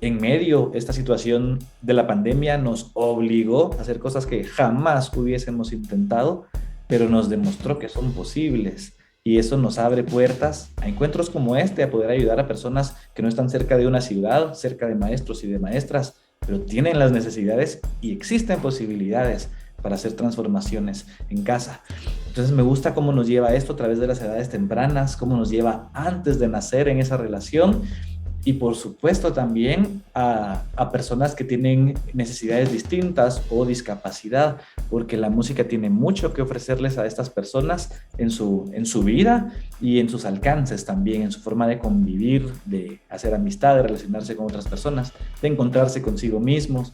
En medio, esta situación de la pandemia nos obligó a hacer cosas que jamás hubiésemos intentado, pero nos demostró que son posibles. Y eso nos abre puertas a encuentros como este, a poder ayudar a personas que no están cerca de una ciudad, cerca de maestros y de maestras, pero tienen las necesidades y existen posibilidades para hacer transformaciones en casa. Entonces me gusta cómo nos lleva esto a través de las edades tempranas, cómo nos lleva antes de nacer en esa relación y por supuesto también a personas que tienen necesidades distintas o discapacidad, porque la música tiene mucho que ofrecerles a estas personas en su vida y en sus alcances también, en su forma de convivir, de hacer amistad, de relacionarse con otras personas, de encontrarse consigo mismos,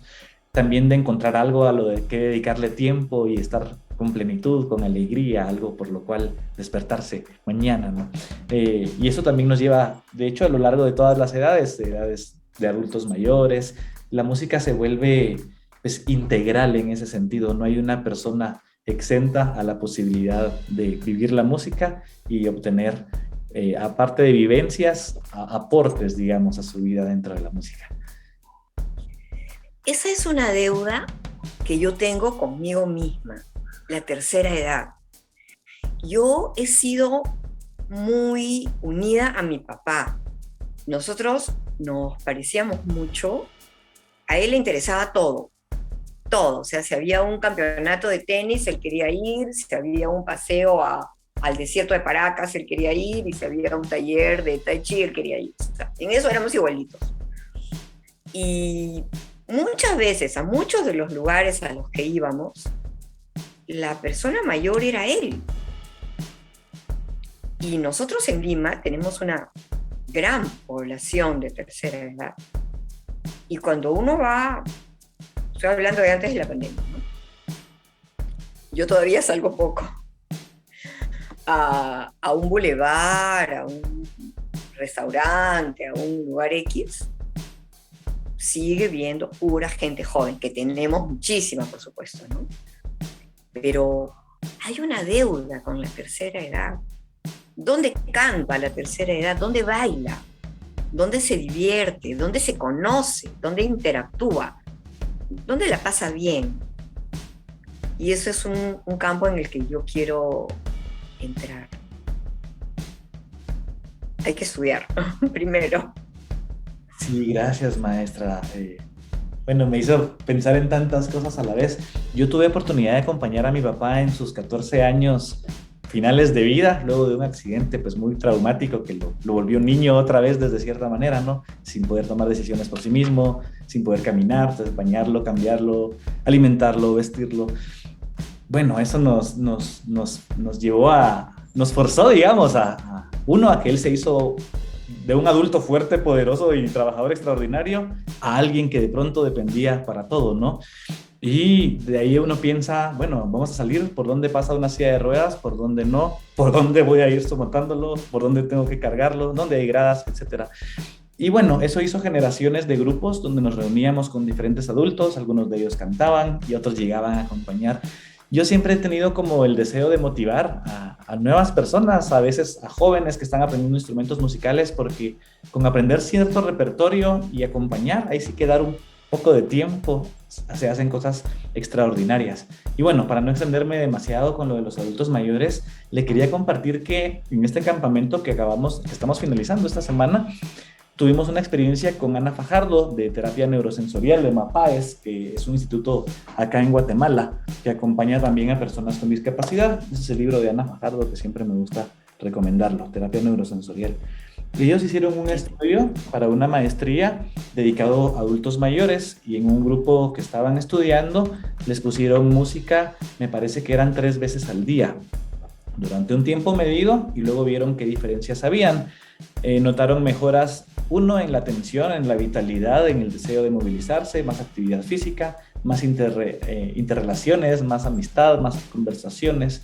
también de encontrar algo a lo de que dedicarle tiempo y estar con plenitud, con alegría, algo por lo cual despertarse mañana, ¿no? Y eso también nos lleva, de hecho, a lo largo de todas las edades, de edades de adultos mayores, la música se vuelve pues, integral en ese sentido. No hay una persona exenta a la posibilidad de vivir la música y obtener, aparte de vivencias, aportes, digamos, a su vida dentro de la música. Esa es una deuda que yo tengo conmigo misma, la tercera edad. Yo he sido muy unida a mi papá. Nosotros nos parecíamos mucho. A él le interesaba todo, todo. O sea, si había un campeonato de tenis, él quería ir. Si había un paseo al desierto de Paracas, él quería ir. Y si había un taller de Tai Chi, él quería ir. O sea, en eso éramos igualitos. Y muchas veces, a muchos de los lugares a los que íbamos, la persona mayor era él. Y nosotros en Lima tenemos una gran población de tercera edad. Y cuando uno va, estoy hablando de antes de la pandemia, ¿no? Yo todavía salgo poco, a un bulevar, a un restaurante, a un lugar X, sigue viendo pura gente joven, que tenemos muchísima, por supuesto, ¿no? Pero hay una deuda con la tercera edad. ¿Dónde canta la tercera edad? ¿Dónde baila? ¿Dónde se divierte? ¿Dónde se conoce? ¿Dónde interactúa? ¿Dónde la pasa bien? Y eso es un campo en el que yo quiero entrar. Hay que estudiar primero. Sí, gracias, maestra. Bueno, me hizo pensar en tantas cosas a la vez. Yo tuve oportunidad de acompañar a mi papá en sus 14 años finales de vida, luego de un accidente pues muy traumático que lo volvió niño otra vez desde cierta manera, ¿no? Sin poder tomar decisiones por sí mismo, sin poder caminar, entonces bañarlo, cambiarlo, alimentarlo, vestirlo. Bueno, eso nos llevó nos forzó, digamos, a que él se hizo de un adulto fuerte, poderoso y trabajador extraordinario a alguien que de pronto dependía para todo, ¿no? Y de ahí uno piensa, bueno, vamos a salir, ¿por dónde pasa una silla de ruedas? ¿Por dónde no? ¿Por dónde voy a ir soportándolo? ¿Por dónde tengo que cargarlo? ¿Dónde hay gradas? Etcétera. Y bueno, eso hizo generaciones de grupos donde nos reuníamos con diferentes adultos, algunos de ellos cantaban y otros llegaban a acompañar. Yo siempre he tenido como el deseo de motivar a nuevas personas, a veces a jóvenes que están aprendiendo instrumentos musicales, porque con aprender cierto repertorio y acompañar, ahí sí que dar un poco de tiempo, se hacen cosas extraordinarias. Y bueno, para no extenderme demasiado con lo de los adultos mayores, le quería compartir que en este campamento que estamos finalizando esta semana, tuvimos una experiencia con Ana Fajardo de terapia neurosensorial de MAPAES, que es un instituto acá en Guatemala, que acompaña también a personas con discapacidad. Ese es el libro de Ana Fajardo que siempre me gusta recomendarlo, terapia neurosensorial. Ellos hicieron un estudio para una maestría dedicado a adultos mayores y en un grupo que estaban estudiando les pusieron música, me parece que eran 3 veces al día, durante un tiempo medido y luego vieron qué diferencias habían. Notaron mejoras Uno, en la atención, en la vitalidad, en el deseo de movilizarse, más actividad física, más interrelaciones, más amistad, más conversaciones.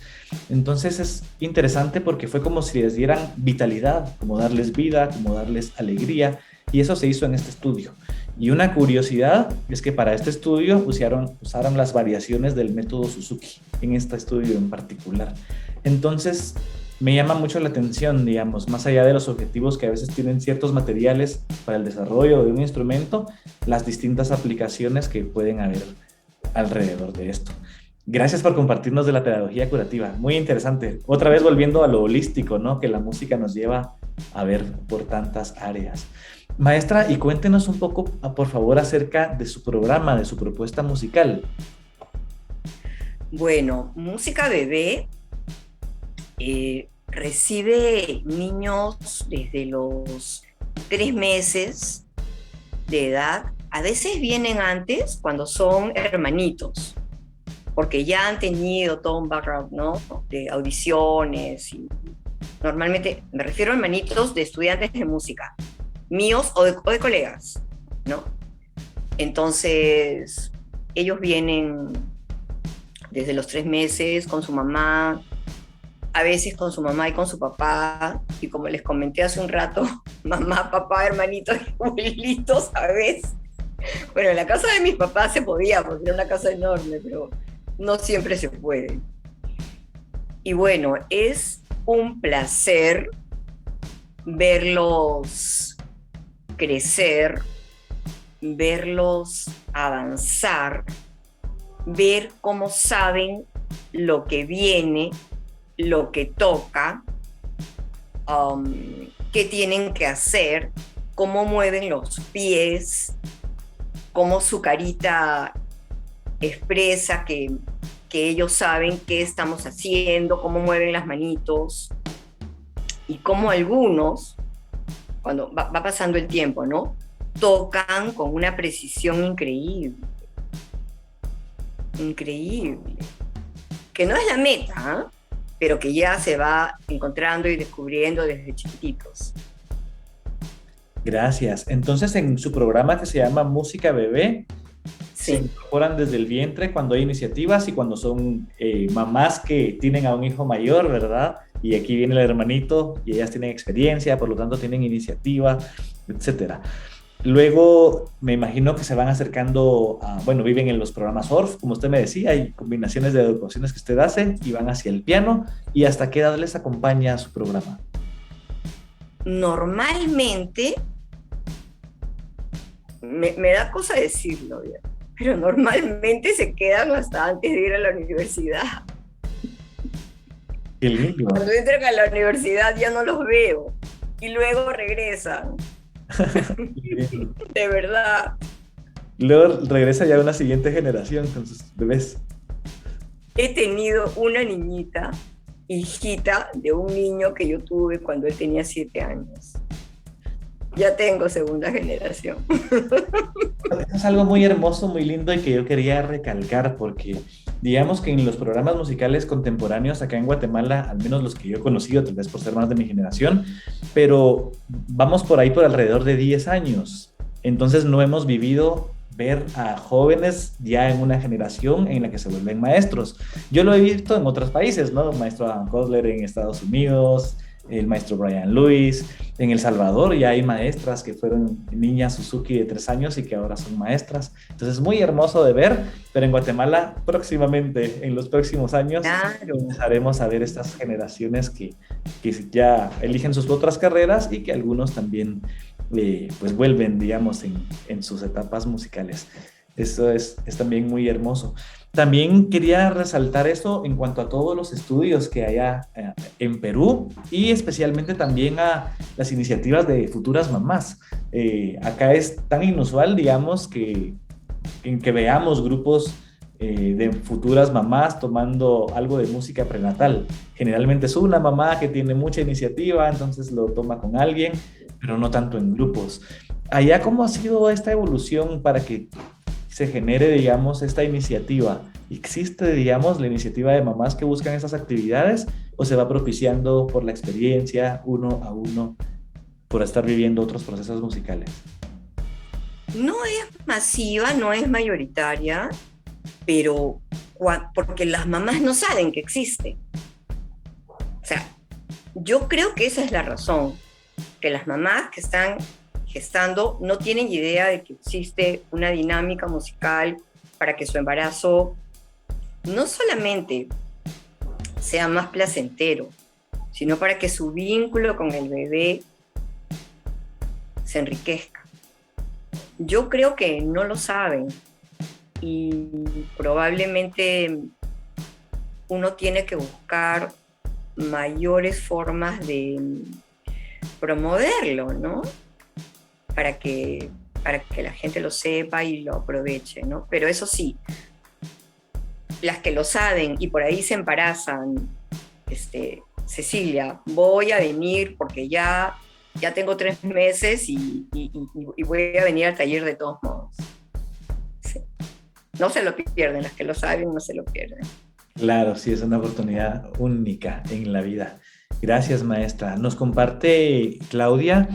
Entonces es interesante porque fue como si les dieran vitalidad, como darles vida, como darles alegría, y eso se hizo en este estudio. Y una curiosidad es que para este estudio usaron las variaciones del método Suzuki, en este estudio en particular. Entonces, me llama mucho la atención, digamos, más allá de los objetivos que a veces tienen ciertos materiales para el desarrollo de un instrumento, las distintas aplicaciones que pueden haber alrededor de esto. Gracias por compartirnos de la pedagogía curativa, muy interesante. Otra vez volviendo a lo holístico, ¿no? Que la música nos lleva a ver por tantas áreas. Maestra, y cuéntenos un poco, por favor, acerca de su programa, de su propuesta musical. Bueno, Música Bebé recibe niños desde los 3 meses de edad. A veces vienen antes cuando son hermanitos, porque ya han tenido todo un background, ¿no? De audiciones. Y normalmente me refiero a hermanitos de estudiantes de música, míos o de colegas, ¿no? Entonces, ellos vienen desde los 3 meses con su mamá, a veces con su mamá y con su papá, y como les comenté hace un rato, mamá, papá, hermanitos y abuelitos a veces. Bueno, en la casa de mis papás se podía, porque era una casa enorme, pero no siempre se puede. Y bueno, es un placer verlos crecer, verlos avanzar, ver cómo saben lo que viene, lo que toca, qué tienen que hacer, cómo mueven los pies, cómo su carita expresa que ellos saben qué estamos haciendo, cómo mueven las manitos, y cómo algunos, cuando va pasando el tiempo, ¿no? Tocan con una precisión increíble. Increíble. Que no es la meta, ¿eh? Pero que ya se va encontrando y descubriendo desde chiquititos. Gracias. Entonces, en su programa que se llama Música Bebé, sí, se incorporan desde el vientre cuando hay iniciativas y cuando son mamás que tienen a un hijo mayor, ¿verdad? Y aquí viene el hermanito y ellas tienen experiencia, por lo tanto tienen iniciativa, etcétera. Luego me imagino que se van acercando a, bueno, viven en los programas ORF, como usted me decía, hay combinaciones de educaciones que usted hace y van hacia el piano. ¿Y hasta qué edad les acompaña a su programa? Normalmente, me da cosa decirlo, pero normalmente se quedan hasta antes de ir a la universidad. Qué lindo. Cuando entran a la universidad ya no los veo y luego regresan. De verdad. Luego regresa ya una siguiente generación con sus bebés. He tenido una niñita, hijita de un niño que yo tuve cuando él tenía 7 años. Ya tengo segunda generación. Es algo muy hermoso, muy lindo y que yo quería recalcar porque digamos que en los programas musicales contemporáneos acá en Guatemala, al menos los que yo he conocido, tal vez por ser más de mi generación, pero vamos por ahí por alrededor de 10 años. Entonces no hemos vivido ver a jóvenes ya en una generación en la que se vuelven maestros. Yo lo he visto en otros países, ¿no? El maestro Adam Kotler en Estados Unidos, el maestro Brian Lewis. En El Salvador ya hay maestras que fueron niñas Suzuki de 3 años y que ahora son maestras. Entonces es muy hermoso de ver, pero en Guatemala próximamente, en los próximos años, claro, empezaremos a ver estas generaciones que ya eligen sus otras carreras y que algunos también pues vuelven, digamos, en sus etapas musicales. Eso es también muy hermoso. También quería resaltar eso en cuanto a todos los estudios que hay en Perú y especialmente también a las iniciativas de futuras mamás. Acá es tan inusual, digamos, que veamos grupos de futuras mamás tomando algo de música prenatal. Generalmente es una mamá que tiene mucha iniciativa, entonces lo toma con alguien, pero no tanto en grupos. Allá, ¿cómo ha sido esta evolución para que se genere, digamos, esta iniciativa? ¿Existe, digamos, la iniciativa de mamás que buscan esas actividades o se va propiciando por la experiencia uno a uno? por estar viviendo otros procesos musicales? No es masiva, no es mayoritaria, pero porque las mamás no saben que existe. O sea, yo creo que esa es la razón, que las mamás que están gestando no tienen idea de que existe una dinámica musical para que su embarazo no solamente sea más placentero, sino para que su vínculo con el bebé se enriquezca. Yo creo que no lo saben y probablemente uno tiene que buscar mayores formas de promoverlo, ¿no? Para que la gente lo sepa y lo aproveche, ¿no? Pero eso sí, las que lo saben y por ahí se embarazan, Cecilia, voy a venir porque ya tengo 3 meses y voy a venir al taller de todos modos. Sí. No se lo pierden, las que lo saben no se lo pierden. Claro, sí, es una oportunidad única en la vida. Gracias, maestra. Nos comparte Claudia.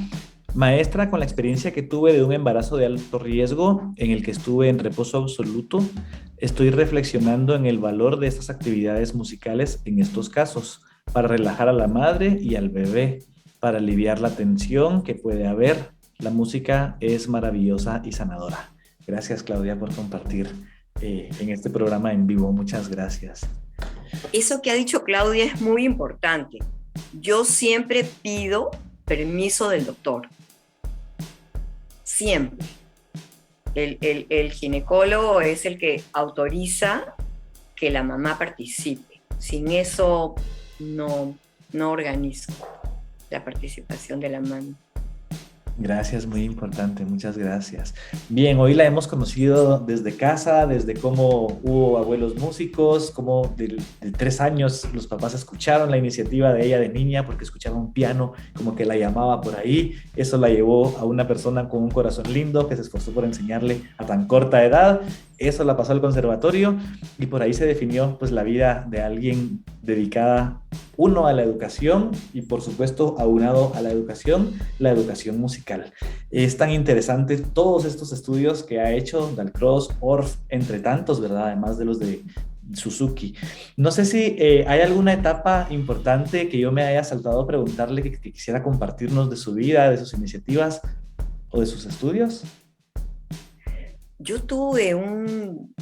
Maestra, con la experiencia que tuve de un embarazo de alto riesgo en el que estuve en reposo absoluto, estoy reflexionando en el valor de estas actividades musicales en estos casos, para relajar a la madre y al bebé, para aliviar la tensión que puede haber. La música es maravillosa y sanadora. Gracias, Claudia, por compartir en este programa en vivo. Muchas gracias. Eso que ha dicho Claudia es muy importante. Yo siempre pido permiso del doctor. Siempre. El ginecólogo es el que autoriza que la mamá participe. Sin eso no organizo la participación de la mamá. Gracias, muy importante, muchas gracias. Bien, hoy la hemos conocido desde casa, desde cómo hubo abuelos músicos, cómo de 3 años los papás escucharon la iniciativa de ella de niña porque escuchaba un piano, como que la llamaba por ahí. Eso la llevó a una persona con un corazón lindo que se esforzó por enseñarle a tan corta edad. Eso la pasó al conservatorio y por ahí se definió pues la vida de alguien dedicada, uno, a la educación y por supuesto aunado a la educación musical. Es tan interesante todos estos estudios que ha hecho Dalcroze, Orff, entre tantos, ¿verdad? Además de los de Suzuki. No sé si hay alguna etapa importante que yo me haya saltado a preguntarle que quisiera compartirnos de su vida, de sus iniciativas o de sus estudios. Yo tuve un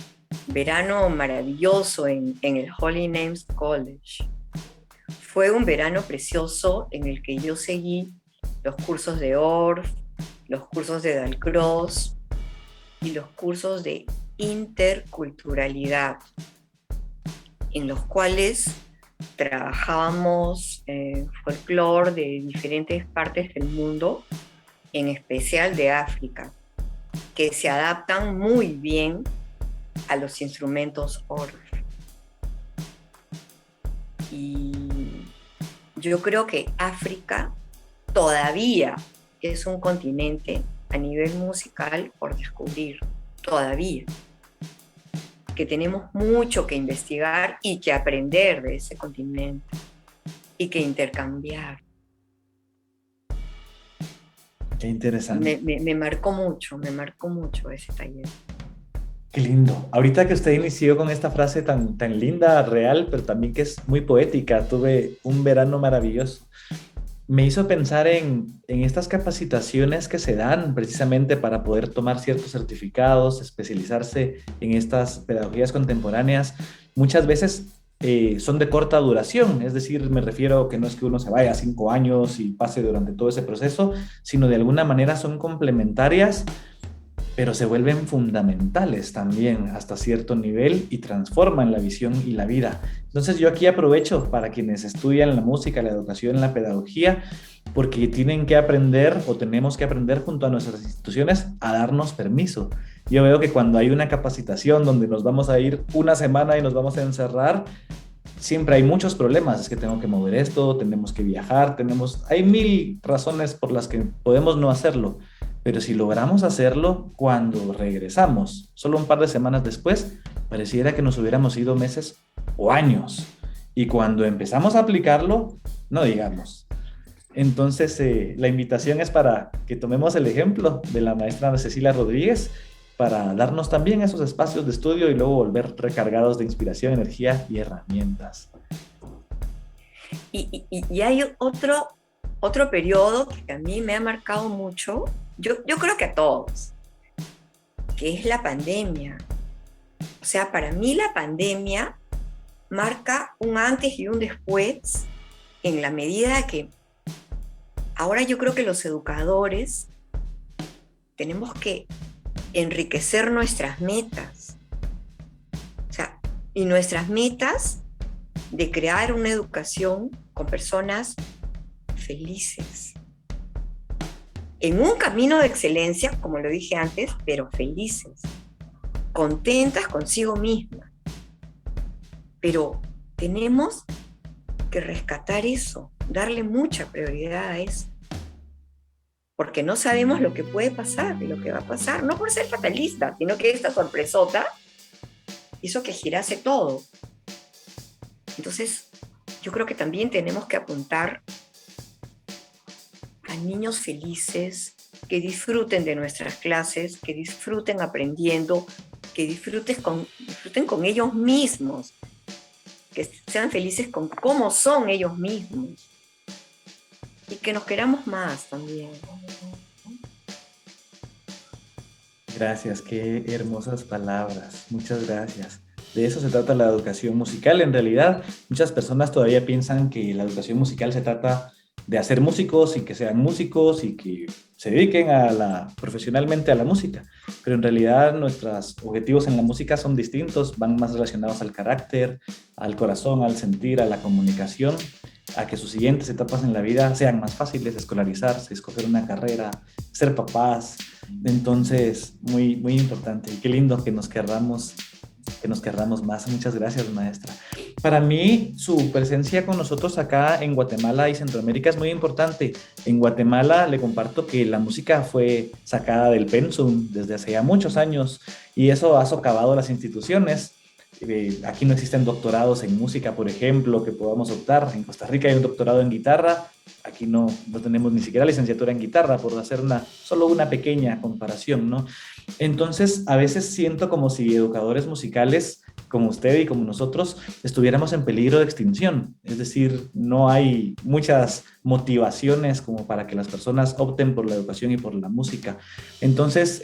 verano maravilloso en el Holy Names College. Fue un verano precioso en el que yo seguí los cursos de Orff, los cursos de Dalcroze y los cursos de interculturalidad, en los cuales trabajábamos folclore de diferentes partes del mundo, en especial de África, que se adaptan muy bien a los instrumentos Orff. Y yo creo que África todavía es un continente a nivel musical por descubrir, todavía. Que tenemos mucho que investigar y que aprender de ese continente y que intercambiar. Qué interesante. Me marcó mucho ese taller. Qué lindo. Ahorita que usted inició con esta frase tan linda, real, pero también que es muy poética, tuve un verano maravilloso. Me hizo pensar en estas capacitaciones que se dan precisamente para poder tomar ciertos certificados, especializarse en estas pedagogías contemporáneas. Muchas veces son de corta duración, es decir, me refiero a que no es que uno se vaya 5 años y pase durante todo ese proceso, sino de alguna manera son complementarias, pero se vuelven fundamentales también hasta cierto nivel y transforman la visión y la vida. Entonces yo aquí aprovecho para quienes estudian la música, la educación, la pedagogía, porque tienen que aprender o tenemos que aprender junto a nuestras instituciones a darnos permiso. Yo veo que cuando hay una capacitación donde nos vamos a ir una semana y nos vamos a encerrar, siempre hay muchos problemas. Es que tengo que mover esto, tenemos que viajar, hay 1000 razones por las que podemos no hacerlo. Pero si logramos hacerlo cuando regresamos, solo un par de semanas después, pareciera que nos hubiéramos ido meses o años. Y cuando empezamos a aplicarlo, no digamos. Entonces, la invitación es para que tomemos el ejemplo de la maestra Cecilia Rodríguez para darnos también esos espacios de estudio y luego volver recargados de inspiración, energía y herramientas. Y hay otro periodo que a mí me ha marcado mucho, yo creo que a todos, que es la pandemia. O sea, para mí la pandemia marca un antes y un después en la medida que ahora yo creo que los educadores tenemos que enriquecer nuestras metas. O sea, y nuestras metas de crear una educación con personas felices. En un camino de excelencia, como lo dije antes, pero felices, contentas consigo mismas. Pero tenemos que rescatar eso, darle mucha prioridad a eso. Porque no sabemos lo que puede pasar y lo que va a pasar. No por ser fatalista, sino que esta sorpresota hizo que girase todo. Entonces, yo creo que también tenemos que apuntar a niños felices, que disfruten de nuestras clases, que disfruten aprendiendo, que disfruten con ellos mismos, que sean felices con cómo son ellos mismos y que nos queramos más también. Gracias, qué hermosas palabras. Muchas gracias. De eso se trata la educación musical. En realidad, muchas personas todavía piensan que la educación musical se trata de hacer músicos y que sean músicos y que se dediquen profesionalmente a la música. Pero en realidad nuestros objetivos en la música son distintos, van más relacionados al carácter, al corazón, al sentir, a la comunicación, a que sus siguientes etapas en la vida sean más fáciles, escolarizarse, escoger una carrera, ser papás. Entonces, muy, muy importante. Y qué lindo que nos querramos más. Muchas gracias, maestra. Para mí, su presencia con nosotros acá en Guatemala y Centroamérica es muy importante. En Guatemala le comparto que la música fue sacada del pensum desde hace ya muchos años y eso ha socavado las instituciones. Aquí no existen doctorados en música, por ejemplo, que podamos optar. En Costa Rica hay un doctorado en guitarra, aquí no tenemos ni siquiera licenciatura en guitarra, por hacer solo una pequeña comparación, ¿no? Entonces, a veces siento como si educadores musicales como usted y como nosotros estuviéramos en peligro de extinción. Es decir, no hay muchas motivaciones como para que las personas opten por la educación y por la música. Entonces,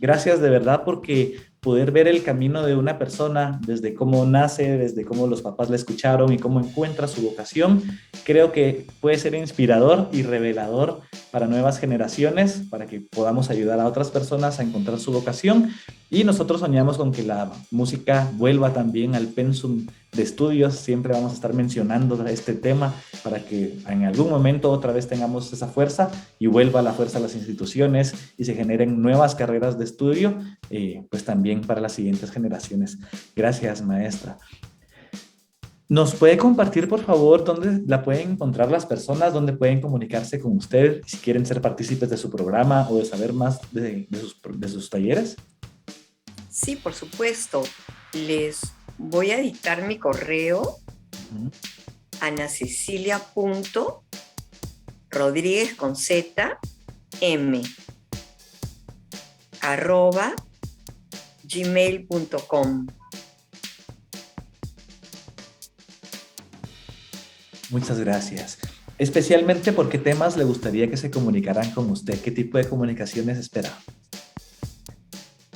gracias de verdad porque poder ver el camino de una persona desde cómo nace, desde cómo los papás la escucharon y cómo encuentra su vocación, creo que puede ser inspirador y revelador para nuevas generaciones, para que podamos ayudar a otras personas a encontrar su vocación. Y nosotros soñamos con que la música vuelva también al pensum de estudios. Siempre vamos a estar mencionando este tema para que en algún momento otra vez tengamos esa fuerza y vuelva la fuerza a las instituciones y se generen nuevas carreras de estudio, pues también para las siguientes generaciones. Gracias, maestra. ¿Nos puede compartir, por favor, dónde la pueden encontrar las personas, dónde pueden comunicarse con usted, si quieren ser partícipes de su programa o de saber más de sus talleres? Sí, por supuesto. Les voy a dictar mi correo, anacecilia.rodríguez con Z, M, @gmail.com. Muchas gracias. Especialmente, ¿por qué temas le gustaría que se comunicaran con usted? ¿Qué tipo de comunicaciones espera?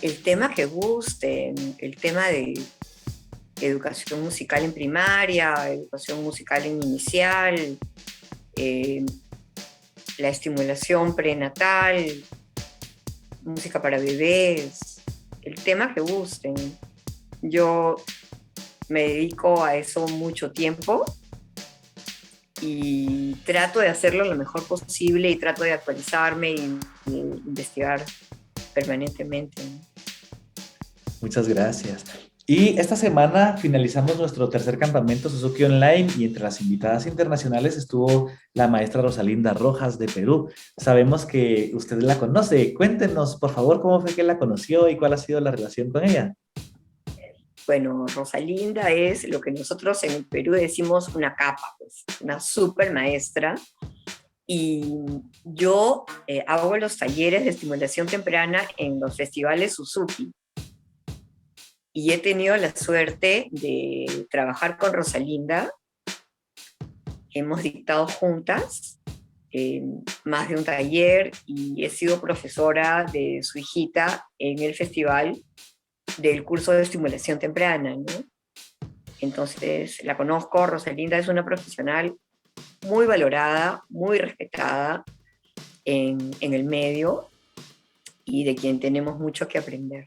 El tema que gusten, el tema de educación musical en primaria, educación musical en inicial, la estimulación prenatal, música para bebés, el tema que gusten. Yo me dedico a eso mucho tiempo y trato de hacerlo lo mejor posible y trato de actualizarme y investigar permanentemente. Muchas gracias. Y esta semana finalizamos nuestro tercer campamento Suzuki Online y entre las invitadas internacionales estuvo la maestra Rosalinda Rojas de Perú. Sabemos que usted la conoce. Cuéntenos, por favor, cómo fue que la conoció y cuál ha sido la relación con ella. Bueno, Rosalinda es lo que nosotros en el Perú decimos una capa, pues, una súper maestra. Y yo hago los talleres de estimulación temprana en los festivales Suzuki. Y he tenido la suerte de trabajar con Rosalinda. Hemos dictado juntas más de un taller y he sido profesora de su hijita en el festival del curso de estimulación temprana, ¿no? Entonces la conozco. Rosalinda es una profesional muy valorada, muy respetada en el medio y de quien tenemos mucho que aprender.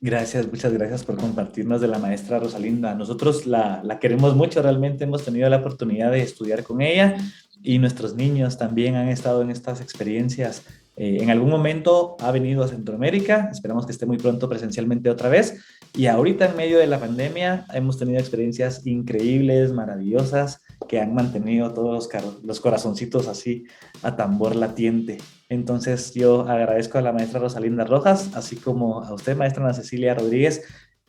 Gracias, muchas gracias por compartirnos de la maestra Rosalinda. Nosotros la queremos mucho, realmente hemos tenido la oportunidad de estudiar con ella y nuestros niños también han estado en estas experiencias. En algún momento ha venido a Centroamérica, esperamos que esté muy pronto presencialmente otra vez. Y ahorita en medio de la pandemia hemos tenido experiencias increíbles, maravillosas, que han mantenido todos los corazoncitos así a tambor latiente. Entonces yo agradezco a la maestra Rosalinda Rojas, así como a usted, maestra Ana Cecilia Rodríguez,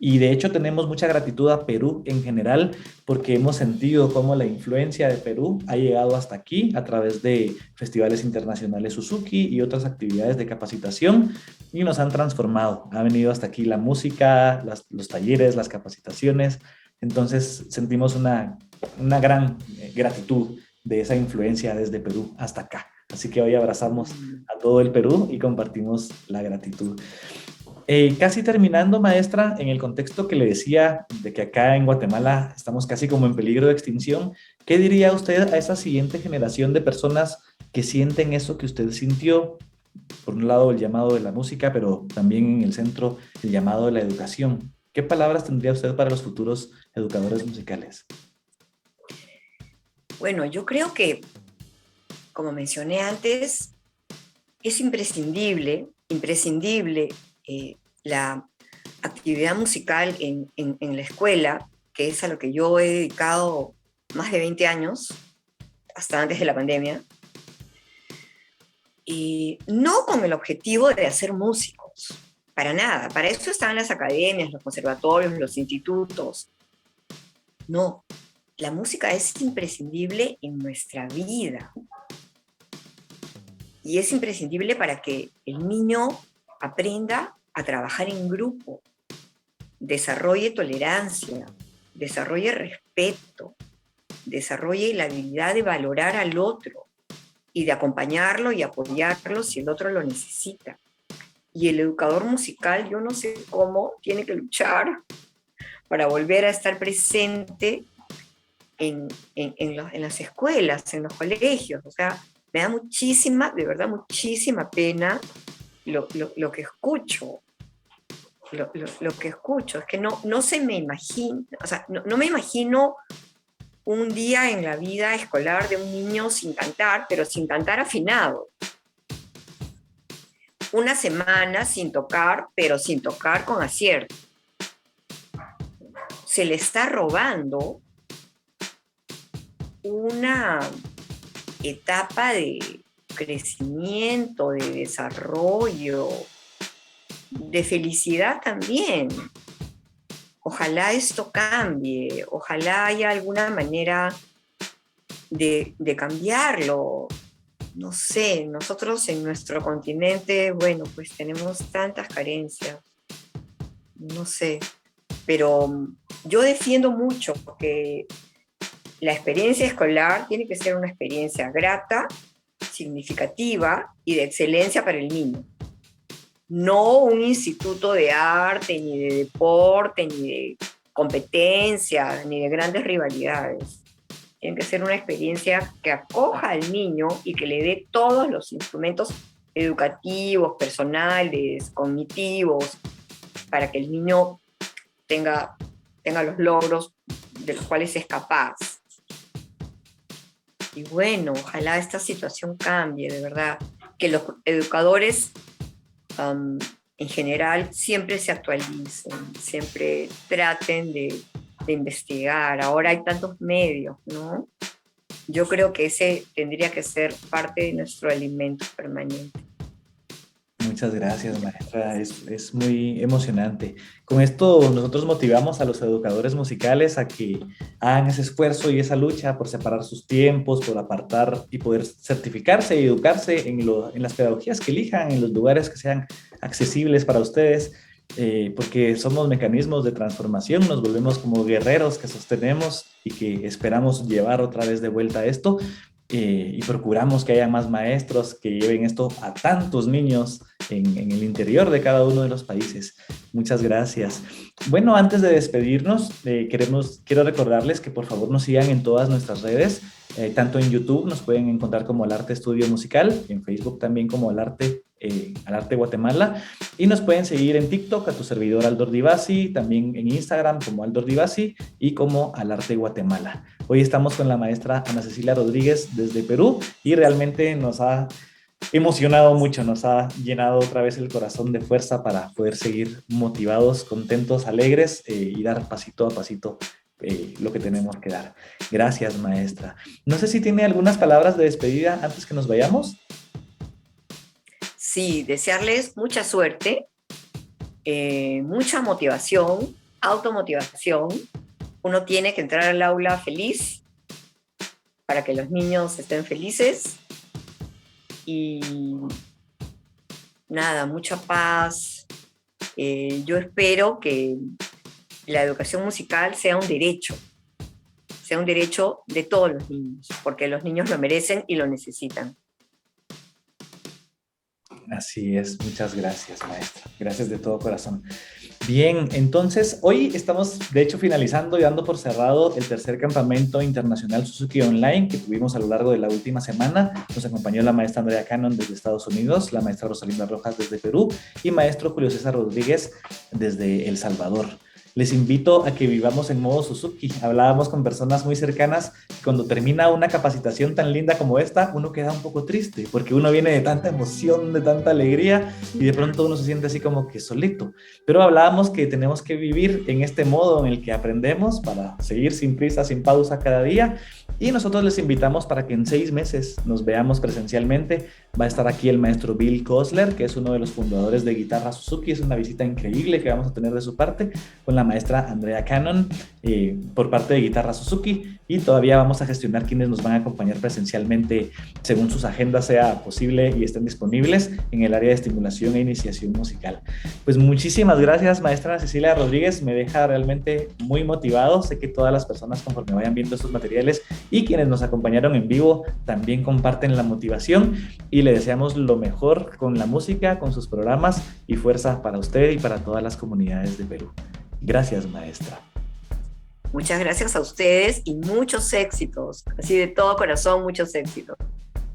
y de hecho tenemos mucha gratitud a Perú en general porque hemos sentido cómo la influencia de Perú ha llegado hasta aquí a través de festivales internacionales Suzuki y otras actividades de capacitación y nos han transformado. Ha venido hasta aquí la música, los talleres, las capacitaciones. Entonces sentimos una gran gratitud de esa influencia desde Perú hasta acá. Así que hoy abrazamos a todo el Perú y compartimos la gratitud. Casi terminando, maestra, en el contexto que le decía de que acá en Guatemala estamos casi como en peligro de extinción, ¿qué diría usted a esa siguiente generación de personas que sienten eso que usted sintió? Por un lado, el llamado de la música, pero también en el centro, el llamado de la educación. ¿Qué palabras tendría usted para los futuros educadores musicales? Bueno, yo creo que, como mencioné antes, es imprescindible la actividad musical en la escuela, que es a lo que yo he dedicado más de 20 años, hasta antes de la pandemia, y no con el objetivo de hacer músicos, para nada. Para eso están las academias, los conservatorios, los institutos. No, la música es imprescindible en nuestra vida. Y es imprescindible para que el niño aprenda a trabajar en grupo, desarrolle tolerancia, desarrolle respeto, desarrolle la habilidad de valorar al otro y de acompañarlo y apoyarlo si el otro lo necesita. Y el educador musical, yo no sé cómo, tiene que luchar para volver a estar presente en las escuelas, en los colegios. O sea, me da muchísima, de verdad, muchísima pena lo que escucho. Lo que escucho es que no se me imagina, o sea, no me imagino un día en la vida escolar de un niño sin cantar, pero sin cantar afinado. Una semana sin tocar, pero sin tocar con acierto. Se le está robando una etapa de crecimiento, de desarrollo, de felicidad también. Ojalá esto cambie, ojalá haya alguna manera de cambiarlo. No sé, nosotros en nuestro continente, bueno, pues tenemos tantas carencias, no sé, pero yo defiendo mucho que la experiencia escolar tiene que ser una experiencia grata, significativa y de excelencia para el niño. No un instituto de arte, ni de deporte, ni de competencia, ni de grandes rivalidades. Tiene que ser una experiencia que acoja al niño y que le dé todos los instrumentos educativos, personales, cognitivos, para que el niño tenga los logros de los cuales es capaz. Y bueno, ojalá esta situación cambie, de verdad. Que los educadores en general siempre se actualicen, siempre traten de investigar. Ahora hay tantos medios, ¿no? Yo creo que ese tendría que ser parte de nuestro alimento permanente. Muchas gracias, maestra. Es muy emocionante. Con esto nosotros motivamos a los educadores musicales a que hagan ese esfuerzo y esa lucha por separar sus tiempos, por apartar y poder certificarse y educarse en las pedagogías que elijan, en los lugares que sean accesibles para ustedes, porque somos mecanismos de transformación, nos volvemos como guerreros que sostenemos y que esperamos llevar otra vez de vuelta esto. Y procuramos que haya más maestros que lleven esto a tantos niños en el interior de cada uno de los países. Muchas gracias. Bueno, antes de despedirnos, quiero recordarles que por favor nos sigan en todas nuestras redes, tanto en YouTube nos pueden encontrar como Al Arte Estudio Musical, en Facebook también como Al Arte Guatemala, y nos pueden seguir en TikTok a tu servidor Aldor Divasi, también en Instagram como Aldor Divasi y como Al Arte Guatemala. Hoy estamos con la maestra Ana Cecilia Rodríguez desde Perú y realmente nos ha emocionado mucho, nos ha llenado otra vez el corazón de fuerza para poder seguir motivados, contentos, alegres y dar pasito a pasito lo que tenemos que dar. Gracias, maestra. No sé si tiene algunas palabras de despedida antes que nos vayamos. Sí, desearles mucha suerte, mucha motivación, automotivación. Uno tiene que entrar al aula feliz para que los niños estén felices y nada, mucha paz. Yo espero que la educación musical sea un derecho de todos los niños, porque los niños lo merecen y lo necesitan. Así es, muchas gracias, maestra. Gracias de todo corazón. Bien, entonces hoy estamos de hecho finalizando y dando por cerrado el tercer campamento internacional Suzuki Online que tuvimos a lo largo de la última semana. Nos acompañó la maestra Andrea Cannon desde Estados Unidos, la maestra Rosalinda Rojas desde Perú y maestro Julio César Rodríguez desde El Salvador. Les invito a que vivamos en modo Suzuki. Hablábamos con personas muy cercanas. Cuando termina una capacitación tan linda como esta, uno queda un poco triste, porque uno viene de tanta emoción, de tanta alegría, y de pronto uno se siente así como que solito. Pero hablábamos que tenemos que vivir en este modo en el que aprendemos para seguir sin prisa, sin pausa cada día. Y nosotros les invitamos para que en 6 meses nos veamos presencialmente. Va a estar aquí el maestro Bill Kosler, que es uno de los fundadores de Guitarra Suzuki. Es una visita increíble que vamos a tener de su parte, con la maestra Andrea Cannon por parte de Guitarra Suzuki, y todavía vamos a gestionar quienes nos van a acompañar presencialmente según sus agendas sea posible y estén disponibles en el área de estimulación e iniciación musical. Pues muchísimas gracias, maestra Cecilia Rodríguez, me deja realmente muy motivado. Sé que todas las personas conforme vayan viendo estos materiales y quienes nos acompañaron en vivo también comparten la motivación, y le deseamos lo mejor con la música, con sus programas, y fuerza para usted y para todas las comunidades de Perú. Gracias, maestra. Muchas gracias a ustedes y muchos éxitos. Así de todo corazón, muchos éxitos.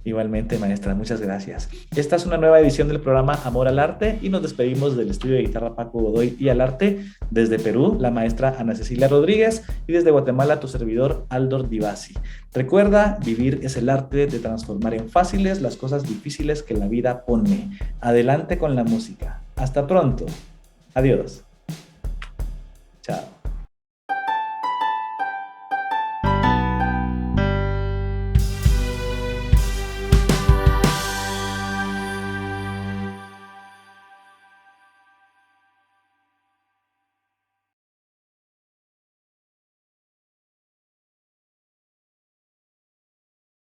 Igualmente, maestra, muchas gracias. Esta es una nueva edición del programa Amor al Arte y nos despedimos del estudio de guitarra Paco Godoy y Al Arte. Desde Perú, la maestra Ana Cecilia Rodríguez, y desde Guatemala, tu servidor Aldor Divasi. Recuerda, vivir es el arte de transformar en fáciles las cosas difíciles que la vida pone. Adelante con la música. Hasta pronto. Adiós.